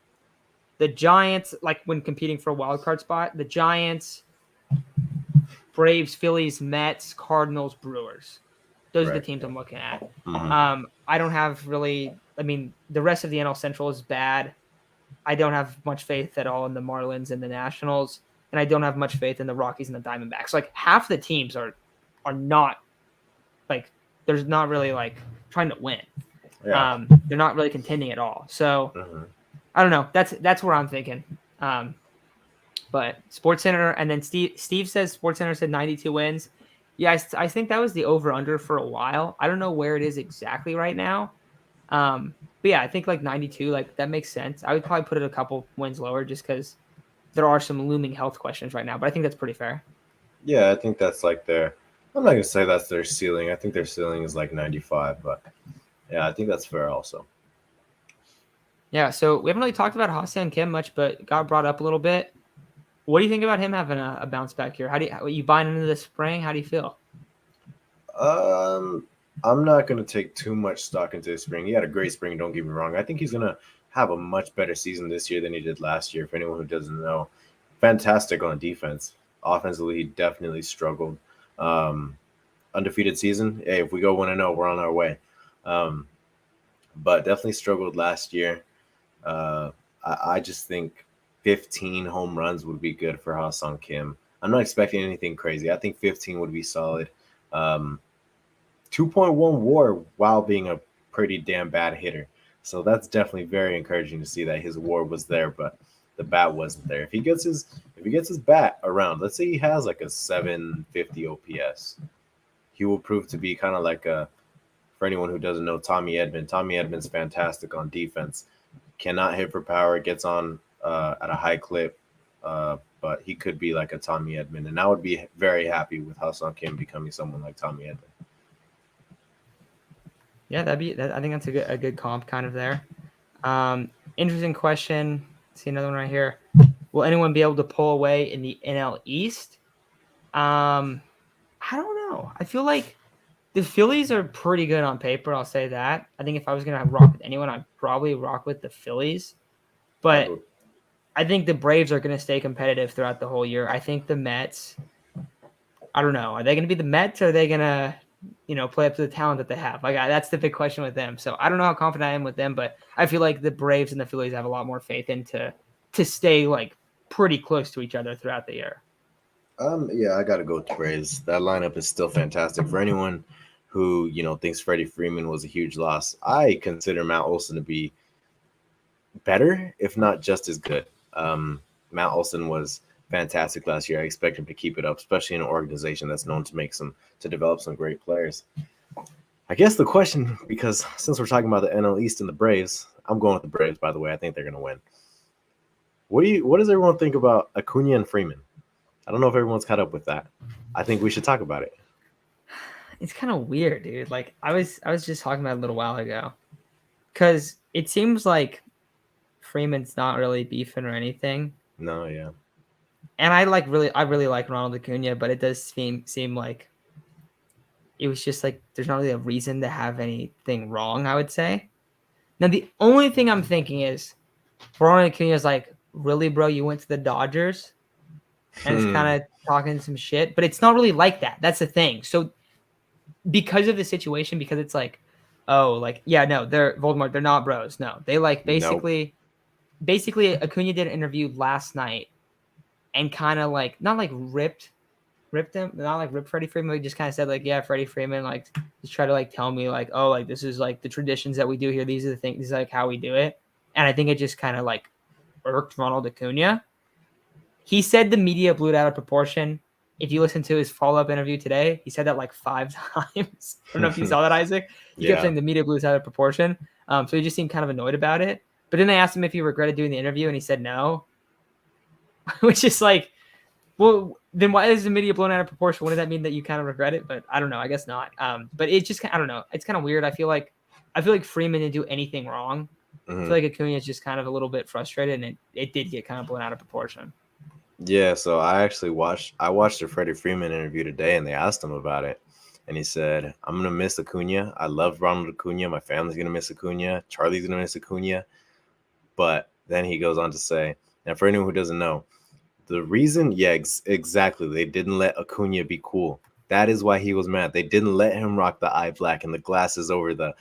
the Giants, like, when competing for a wild card spot, the Giants, Braves, Phillies, Mets, Cardinals, Brewers. Those are the teams I'm looking at. I don't have really – I mean, the rest of the NL Central is bad. I don't have much faith at all in the Marlins and the Nationals, and I don't have much faith in the Rockies and the Diamondbacks. Like, half the teams are not – like, there's not really, like, trying to win. Yeah. They're not really contending at all. So, I don't know. That's where I'm thinking. But SportsCenter, and then Steve says SportsCenter said 92 wins. Yeah, I think that was the over-under for a while. I don't know where it is exactly right now. But yeah, I think like 92, like that makes sense. I would probably put it a couple wins lower just because there are some looming health questions right now. But I think that's pretty fair. Yeah, I think that's like I'm not going to say that's their ceiling. I think their ceiling is like 95. But yeah, I think that's fair also. Yeah, so we haven't really talked about Hassan Kim much, but got brought up a little bit. What do you think about him having a bounce back here? How you buying into the spring? How do you feel? I'm not going to take too much stock into his spring. He had a great spring, don't get me wrong. I think he's going to have a much better season this year than he did last year, for anyone who doesn't know. Fantastic on defense. Offensively, he definitely struggled. undefeated season. Hey, if we go 1-0, we're on our way. But definitely struggled last year. I just think 15 home runs would be good for Hassan Kim. I'm not expecting anything crazy. I think 15 would be solid. 2.1 WAR while being a pretty damn bad hitter. So that's definitely very encouraging to see that his WAR was there, but the bat wasn't there. If he gets his bat around, let's say he has like a 750 OPS, he will prove to be kind of like a, for anyone who doesn't know, Tommy Edman. Tommy Edman's fantastic on defense. Cannot hit for power, gets on at a high clip, but he could be like a Tommy Edman, and I would be very happy with Hassan Kim becoming someone like Tommy Edman. Yeah, I think that's a good comp kind of there. Interesting question. See another one right here. Will anyone be able to pull away in the NL East? I don't know. I feel like the Phillies are pretty good on paper. I'll say that. I think if I was gonna rock with anyone, I'd probably rock with the Phillies. But I think the Braves are gonna stay competitive throughout the whole year. I think the Mets. I don't know. Are they gonna be the Mets? Or are they gonna play up to the talent that they have? Like that's the big question with them. So I don't know how confident I am with them, but I feel like the Braves and the Phillies have a lot more faith in to stay like pretty close to each other throughout the year. Yeah, I gotta go with the Braves. That lineup is still fantastic. For anyone who thinks Freddie Freeman was a huge loss, I consider Matt Olson to be better, if not just as good. Matt Olson was fantastic last year. I expect him to keep it up, especially in an organization that's known to develop some great players. I guess the question, because since we're talking about the NL East and the Braves, I'm going with the Braves, by the way. I think they're going to win. What does everyone think about Acuna and Freeman? I don't know if everyone's caught up with that. I think we should talk about it. It's kind of weird, dude. Like I was just talking about it a little while ago, because it seems like Freeman's not really beefing or anything. No, yeah. And I really like Ronald Acuna, but it does seem like it was just like there's not really a reason to have anything wrong, I would say. Now the only thing I'm thinking is Ronald Acuna is like, really, bro, you went to the Dodgers, and it's kind of talking some shit, but it's not really like that. That's the thing. So because of the situation, because it's like, oh, like, yeah, no, they're Voldemort. They're not bros. No, they like basically Acuna did an interview last night and kind of like, not like ripped him, not like ripped Freddie Freeman. He just kind of said like, yeah, Freddie Freeman, like just try to like tell me like, oh, like this is like the traditions that we do here. These are the things, this is like how we do it. And I think it just kind of like irked Ronald Acuna. He said the media blew it out of proportion. If you listen to his follow-up interview today, he said that like 5 times. I don't know if you saw that, Isaac. He kept saying the media blew it out of proportion. So he just seemed kind of annoyed about it. But then they asked him if he regretted doing the interview, and he said no. Which is like, well, then why is the media blown out of proportion? What does that mean, that you kind of regret it? But I don't know. I guess not. But it just, I don't know. It's kind of weird. I feel like Freeman didn't do anything wrong. I feel like Acuna is just kind of a little bit frustrated, and it did get kind of blown out of proportion. Yeah, so I watched the Freddie Freeman interview today, and they asked him about it, and he said, I'm gonna miss Acuna. I love Ronald Acuna. My family's gonna miss Acuna. Charlie's gonna miss Acuna. But then he goes on to say, and for anyone who doesn't know, the reason, exactly, they didn't let Acuna be cool. That is why he was mad. They didn't let him rock the eye black and the glasses over the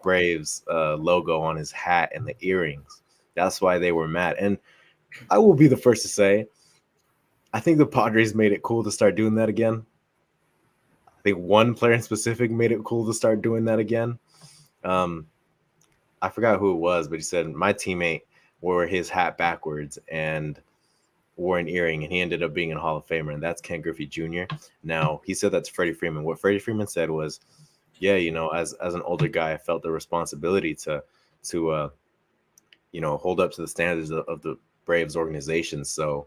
Braves logo on his hat and the earrings. That's why they were mad. And I will be the first to say, I think the Padres made it cool to start doing that again. I think one player in specific made it cool to start doing that again. I forgot who it was, but he said my teammate wore his hat backwards and wore an earring, and he ended up being a Hall of Famer, and that's Ken Griffey Jr. Now, he said that's Freddie Freeman. What Freddie Freeman said was, yeah, as an older guy, I felt the responsibility to hold up to the standards of the Braves organization. So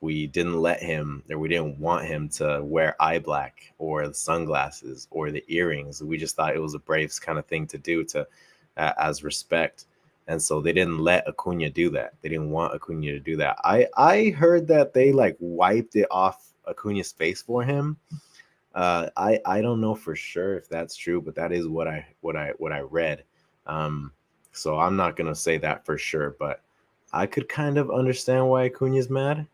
we didn't let him, or we didn't want him to wear eye black or the sunglasses or the earrings. We just thought it was a Braves kind of thing to do as respect. And so they didn't let Acuna do that. They didn't want Acuna to do that. I heard that they like wiped it off Acuna's face for him. I don't know for sure if that's true, but that is what I read. So I'm not gonna say that for sure, but I could kind of understand why Acuna's mad,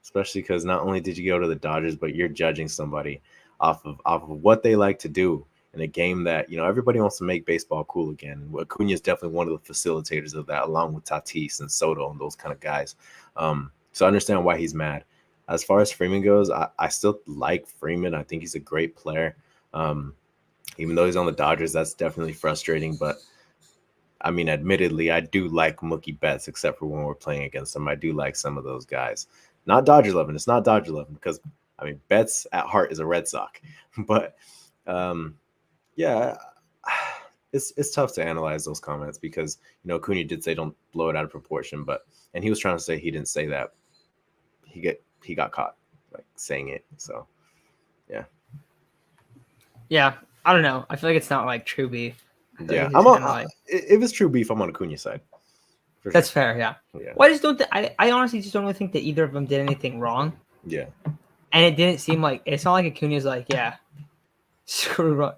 especially because not only did you go to the Dodgers, but you're judging somebody off of what they like to do in a game that, you know, everybody wants to make baseball cool again. Acuna is definitely one of the facilitators of that, along with Tatis and Soto and those kind of guys. So I understand why he's mad. As far as Freeman goes, I still like Freeman. I think he's a great player. Even though he's on the Dodgers, that's definitely frustrating. But I mean, admittedly, I do like Mookie Betts, except for when we're playing against him. I do like some of those guys. Not Dodger loving. It's not Dodger loving because, I mean, Betts at heart is a Red Sox. But yeah, it's tough to analyze those comments because, you know, Acuna did say don't blow it out of proportion, and he was trying to say he didn't say that. He got caught like saying it. So yeah. Yeah, I don't know. I feel like it's not like true beef. Yeah, if it's true beef, I'm on Acuna's side. That's fair. Yeah. Well, I just don't. I honestly just don't really think that either of them did anything wrong. Yeah. And it didn't seem like it's not like Acuna's like, yeah, screw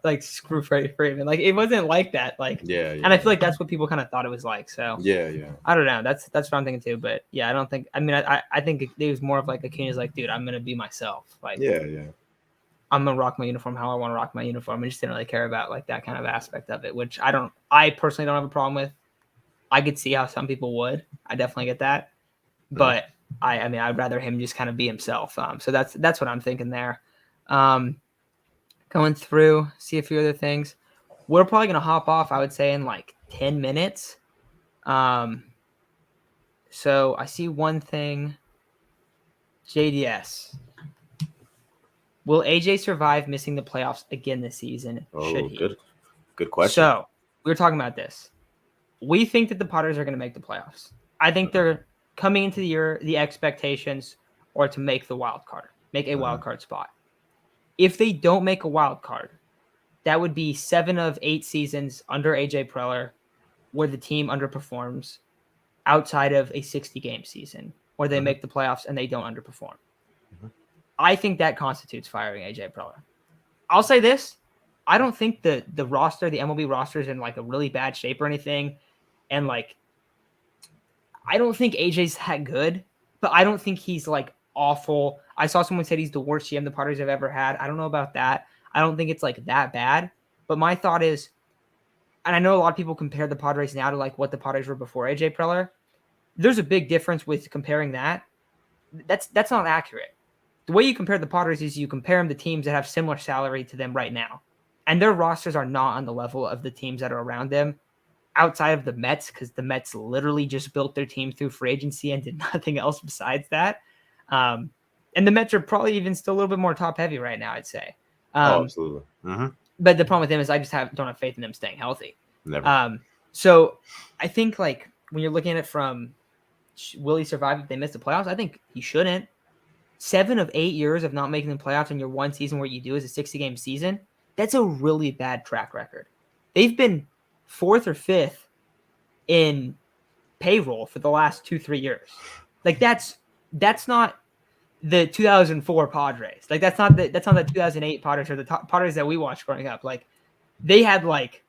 Freeman. Like it wasn't like that. Like yeah. And I feel like that's what people kind of thought it was like. So yeah. I don't know. That's what I'm thinking too. But yeah, I don't think. I mean, I think it was more of like Acuna's like, dude, I'm gonna be myself. Like yeah. I'm gonna rock my uniform how I want to rock my uniform. I just didn't really care about like that kind of aspect of it, which I personally don't have a problem with. I could see how some people would. I definitely get that, but I mean, I'd rather him just kind of be himself. So that's what I'm thinking there. Going through, see a few other things. We're probably gonna hop off, I would say, in like 10 minutes. So I see one thing. JDS. Will AJ survive missing the playoffs again this season? Should he? Good question. So we were talking about this. We think that the Padres are going to make the playoffs. I think they're coming into the year, the expectations are to make the wild card, make a wild card spot. If they don't make a wild card, that would be 7 of 8 seasons under AJ Preller where the team underperforms outside of a 60-game season where they make the playoffs and they don't underperform. I think that constitutes firing AJ Preller. I'll say this. I don't think the roster, the MLB roster is in like a really bad shape or anything. And like, I don't think AJ's that good, but I don't think he's like awful. I saw someone said he's the worst GM the Padres have ever had. I don't know about that. I don't think it's like that bad. But my thought is, and I know a lot of people compare the Padres now to like what the Padres were before AJ Preller. There's a big difference with comparing that. That's not accurate. The way you compare the Padres is you compare them to teams that have similar salary to them right now. And their rosters are not on the level of the teams that are around them outside of the Mets, because the Mets literally just built their team through free agency and did nothing else besides that. And the Mets are probably even still a little bit more top heavy right now, I'd say. Absolutely. But the problem with them is I just don't have faith in them staying healthy. Never. So I think like when you're looking at it from will he survive if they miss the playoffs? I think he shouldn't. 7 of 8 years of not making the playoffs in your one season where you do is a 60-game season. That's a really bad track record. They've been 4th or 5th in payroll for the last 2-3 years. Like that's not the 2004 Padres. Like that's not the 2008 Padres or the Padres that we watched growing up. Like they had like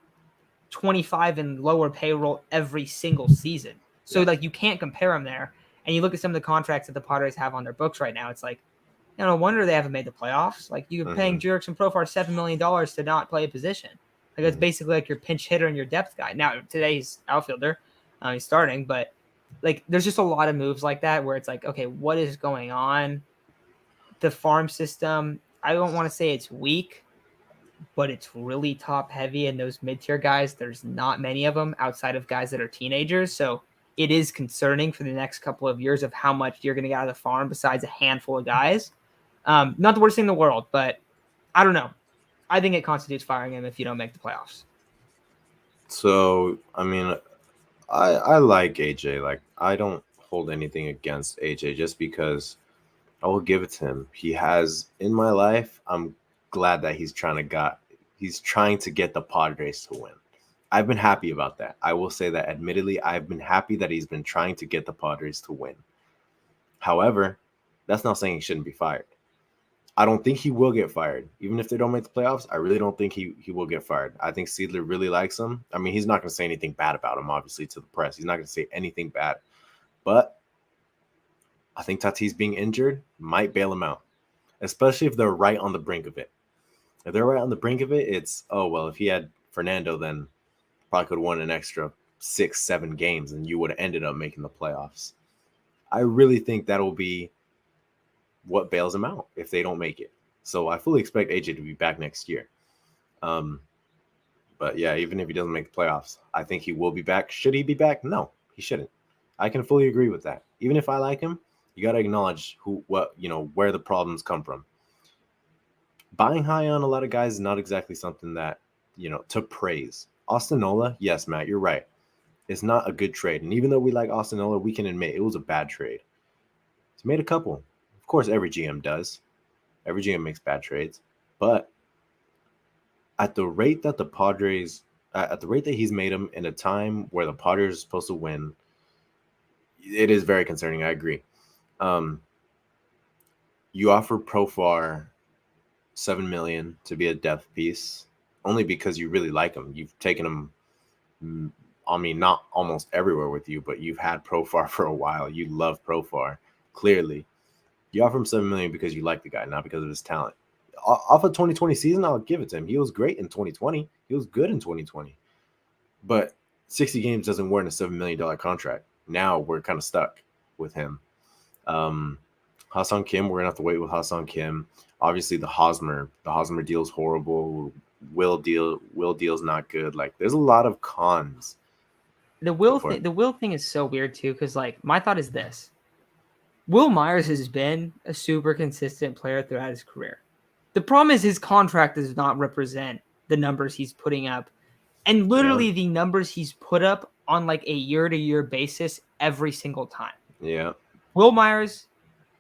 25 and lower payroll every single season. So like you can't compare them there. And you look at some of the contracts that the Padres have on their books right now, it's like, no wonder they haven't made the playoffs. Like you're paying Jurickson Profar $7 million to not play a position. Like it's basically like your pinch hitter and your depth guy. Now today he's outfielder, he's starting, but like there's just a lot of moves like that where it's like, okay, what is going on? The farm system, I don't want to say it's weak, but it's really top heavy. And those mid-tier guys, there's not many of them outside of guys that are teenagers. So it is concerning for the next couple of years of how much you're going to get out of the farm besides a handful of guys. Not the worst thing in the world, but I don't know. I think it constitutes firing him if you don't make the playoffs. So, I mean, I like AJ. Like, I don't hold anything against AJ just because I will give it to him. He has, in my life, I'm glad that he's trying to get the Padres to win. I've been happy about that. I will say that, admittedly, I've been happy that he's been trying to get the Padres to win. However, that's not saying he shouldn't be fired. I don't think he will get fired. Even if they don't make the playoffs, I really don't think he will get fired. I think Seidler really likes him. I mean, he's not going to say anything bad about him, obviously, to the press. He's not going to say anything bad. But I think Tatis being injured might bail him out, especially if they're right on the brink of it. If they're right on the brink of it, it's, oh, well, if he had Fernando, then probably could have won an extra 6-7 games and you would have ended up making the playoffs. I really think that'll be what bails them out if they don't make it. So I fully expect AJ to be back next year. But yeah, even if he doesn't make the playoffs, I think he will be back. Should he be back? No, he shouldn't. I can fully agree with that. Even if I like him, you got to acknowledge where the problems come from. Buying high on a lot of guys is not exactly something that, to praise. Austin Nola, yes, Matt, you're right. It's not a good trade. And even though we like Austin Nola, we can admit it was a bad trade. He's made a couple. Of course, every GM does. Every GM makes bad trades. But at the rate that he's made them in a time where the Padres are supposed to win, it is very concerning. I agree. You offer Profar $7 million to be a depth piece only because you really like him. You've taken him, not almost everywhere with you, but you've had Profar for a while. You love Profar, clearly. You offer him $7 million because you like the guy, not because of his talent. Off of 2020 season, I'll give it to him. He was great in 2020. He was good in 2020. But 60 games doesn't warrant a $7 million contract. Now we're kind of stuck with him. Hassan Kim, we're going to have to wait with Hassan Kim. Obviously, the Hosmer deal is horrible. Will deal's not good. Like, there's a lot of cons. The Will thing is so weird, too, because, like, my thought is this. Will Myers has been a super consistent player throughout his career. The problem is his contract does not represent the numbers he's putting up. And literally the numbers he's put up on like a year-to-year basis every single time. Yeah. Will Myers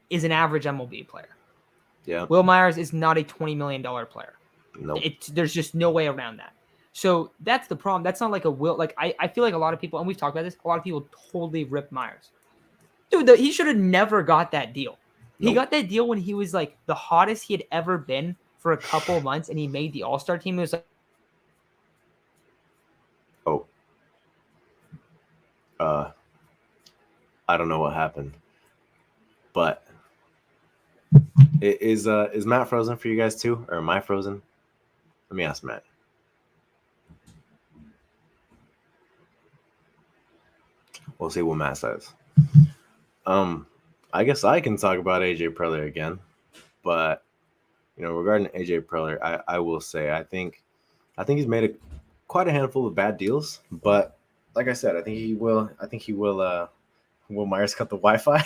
is an average MLB player. Yeah. Will Myers is not a $20 million player. No. There's just no way around that. So that's the problem. That's not like a Will. Like I feel like a lot of people, and we've talked about this, a lot of people totally rip Myers. Dude, he should have never got that deal. He got that deal when he was like the hottest he had ever been for a couple months, and he made the All-Star team. It was like, I don't know what happened, but is Matt frozen for you guys too, or am I frozen? Let me ask Matt. We'll see what Matt says. I guess I can talk about AJ Preller again, but regarding AJ Preller, I will say I think he's made quite a handful of bad deals, but like I said, I think he will. Will Myers cut the Wi-Fi?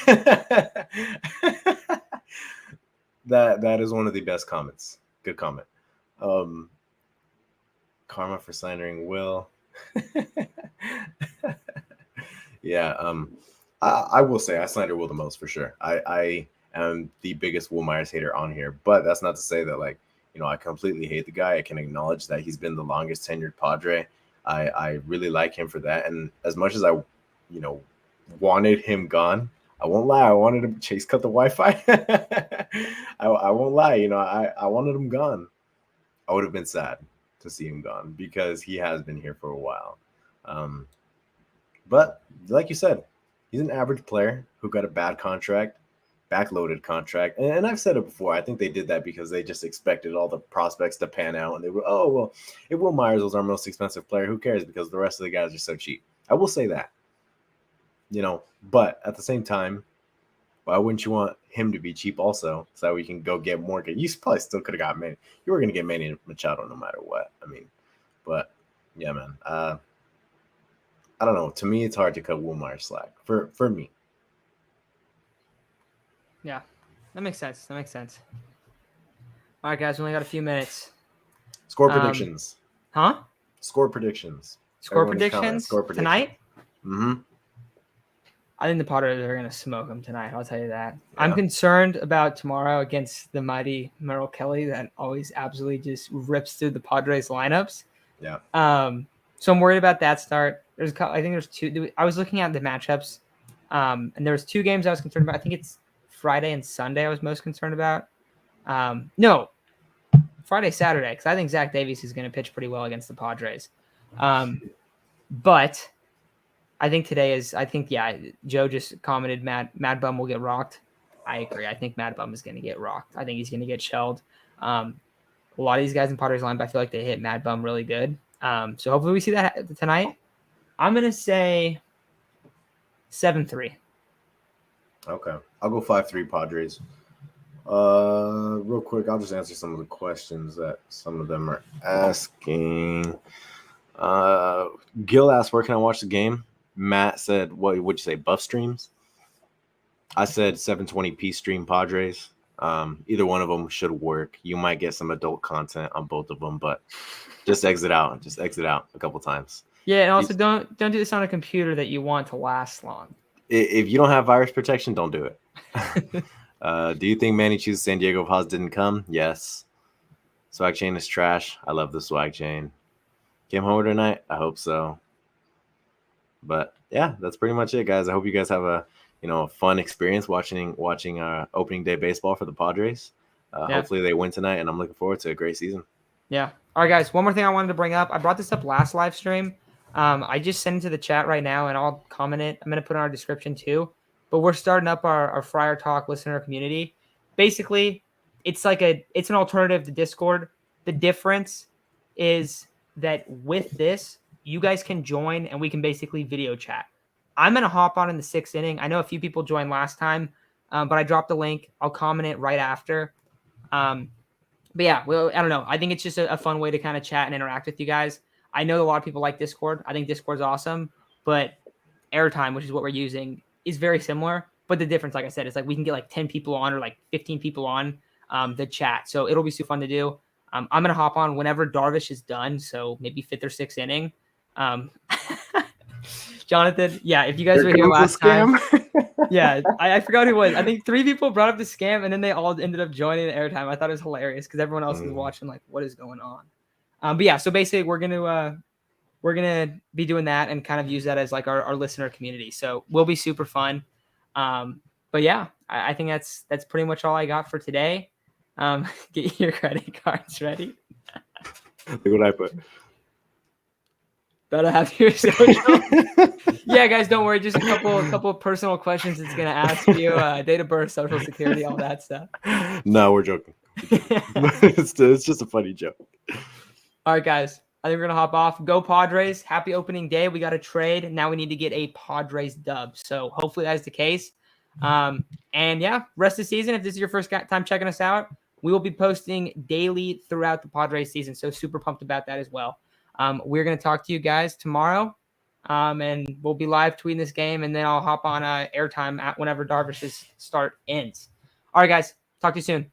That is one of the best comments. Good comment. Karma for slandering Will. Yeah. I will say I slander Will the most for sure. I am the biggest Will Myers hater on here, but that's not to say that I completely hate the guy. I can acknowledge that he's been the longest tenured Padre. I really like him for that. And as much as I, wanted him gone, I won't lie. I wanted him Chase cut the Wi-Fi. I won't lie. I wanted him gone. I would have been sad to see him gone because he has been here for a while. But like you said, he's an average player who got a bad contract, backloaded contract. And I've said it before. I think they did that because they just expected all the prospects to pan out. And they were, oh, well, if Will Myers was our most expensive player, who cares? Because the rest of the guys are so cheap. I will say that. But at the same time, why wouldn't you want him to be cheap also so that we can go get more? You probably still could have got Manny. You were going to get Manny Machado no matter what. But yeah, man. I don't know. To me, it's hard to cut Will Myers slack for me. Yeah, that makes sense. All right, guys, we only got a few minutes. Score predictions. Huh? Score predictions. Score predictions tonight? Mm-hmm. I think the Padres are going to smoke them tonight. I'll tell you that. Yeah. I'm concerned about tomorrow against the mighty Merrill Kelly that always absolutely just rips through the Padres lineups. Yeah. So I'm worried about that start. I think there's two. I was looking at the matchups, and there was two games I was concerned about. I think it's Friday and Sunday I was most concerned about. No, Friday, Saturday, because I think Zach Davies is going to pitch pretty well against the Padres. But I think Joe just commented Mad Bum will get rocked. I agree. I think Mad Bum is going to get rocked. I think he's going to get shelled. a lot of these guys in Padres lineup, I feel like they hit Mad Bum really good. So hopefully we see that tonight. I'm gonna say 7-3. Okay, I'll go 5-3 Padres. Real quick, I'll just answer some of the questions that some of them are asking. Gil asked, "Where can I watch the game?" Matt said, "What would you say? Buff streams?" I said 720p stream Padres. Either one of them should work. You might get some adult content on both of them, but just exit out. Just exit out a couple times. Yeah, and also don't do this on a computer that you want to last long. If you don't have virus protection, don't do it. Do you think Manny chooses San Diego if Haas didn't come? Yes. Swag chain is trash. I love the swag chain. Came home tonight? I hope so. But yeah, that's pretty much it, guys. I hope you guys have a fun experience watching opening day baseball for the Padres. Hopefully they win tonight, and I'm looking forward to a great season. Yeah. All right, guys. One more thing I wanted to bring up. I brought this up last live stream. I just sent it to the chat right now, and I'll comment it. I'm going to put it in our description too. But we're starting up our Friar Talk listener community. Basically, it's an alternative to Discord. The difference is that with this, you guys can join, and we can basically video chat. I'm going to hop on in the 6th inning. I know a few people joined last time, but I dropped the link. I'll comment it right after. But yeah, well, I don't know. I think it's just a fun way to kind of chat and interact with you guys. I know a lot of people like Discord. I think Discord's awesome, but Airtime, which is what we're using, is very similar. But the difference, like I said, is like we can get like 10 people on or like 15 people on the chat. So it'll be super fun to do. I'm going to hop on whenever Darvish is done. So maybe 5th or 6th inning. Jonathan, yeah, if you guys were here last time. Yeah, I forgot who it was. I think 3 people brought up the scam, and then they all ended up joining the Airtime. I thought it was hilarious because everyone else was watching like, what is going on? But yeah, so basically we're gonna be doing that and kind of use that as like our listener community. So we'll be super fun. But yeah, I think that's pretty much all I got for today. Get your credit cards ready. Look what I put. Better have your social. Yeah, guys, don't worry. Just a couple personal questions it's gonna ask you: date of birth, social security, all that stuff. No, we're joking. It's just a funny joke. All right, guys. I think we're gonna hop off. Go Padres! Happy opening day. We got a trade. Now we need to get a Padres dub. So hopefully that's the case. And yeah, rest of the season. If this is your first time checking us out, we will be posting daily throughout the Padres season. So super pumped about that as well. We're going to talk to you guys tomorrow, and we'll be live tweeting this game, and then I'll hop on Airtime at whenever Darvish's start ends. All right, guys. Talk to you soon.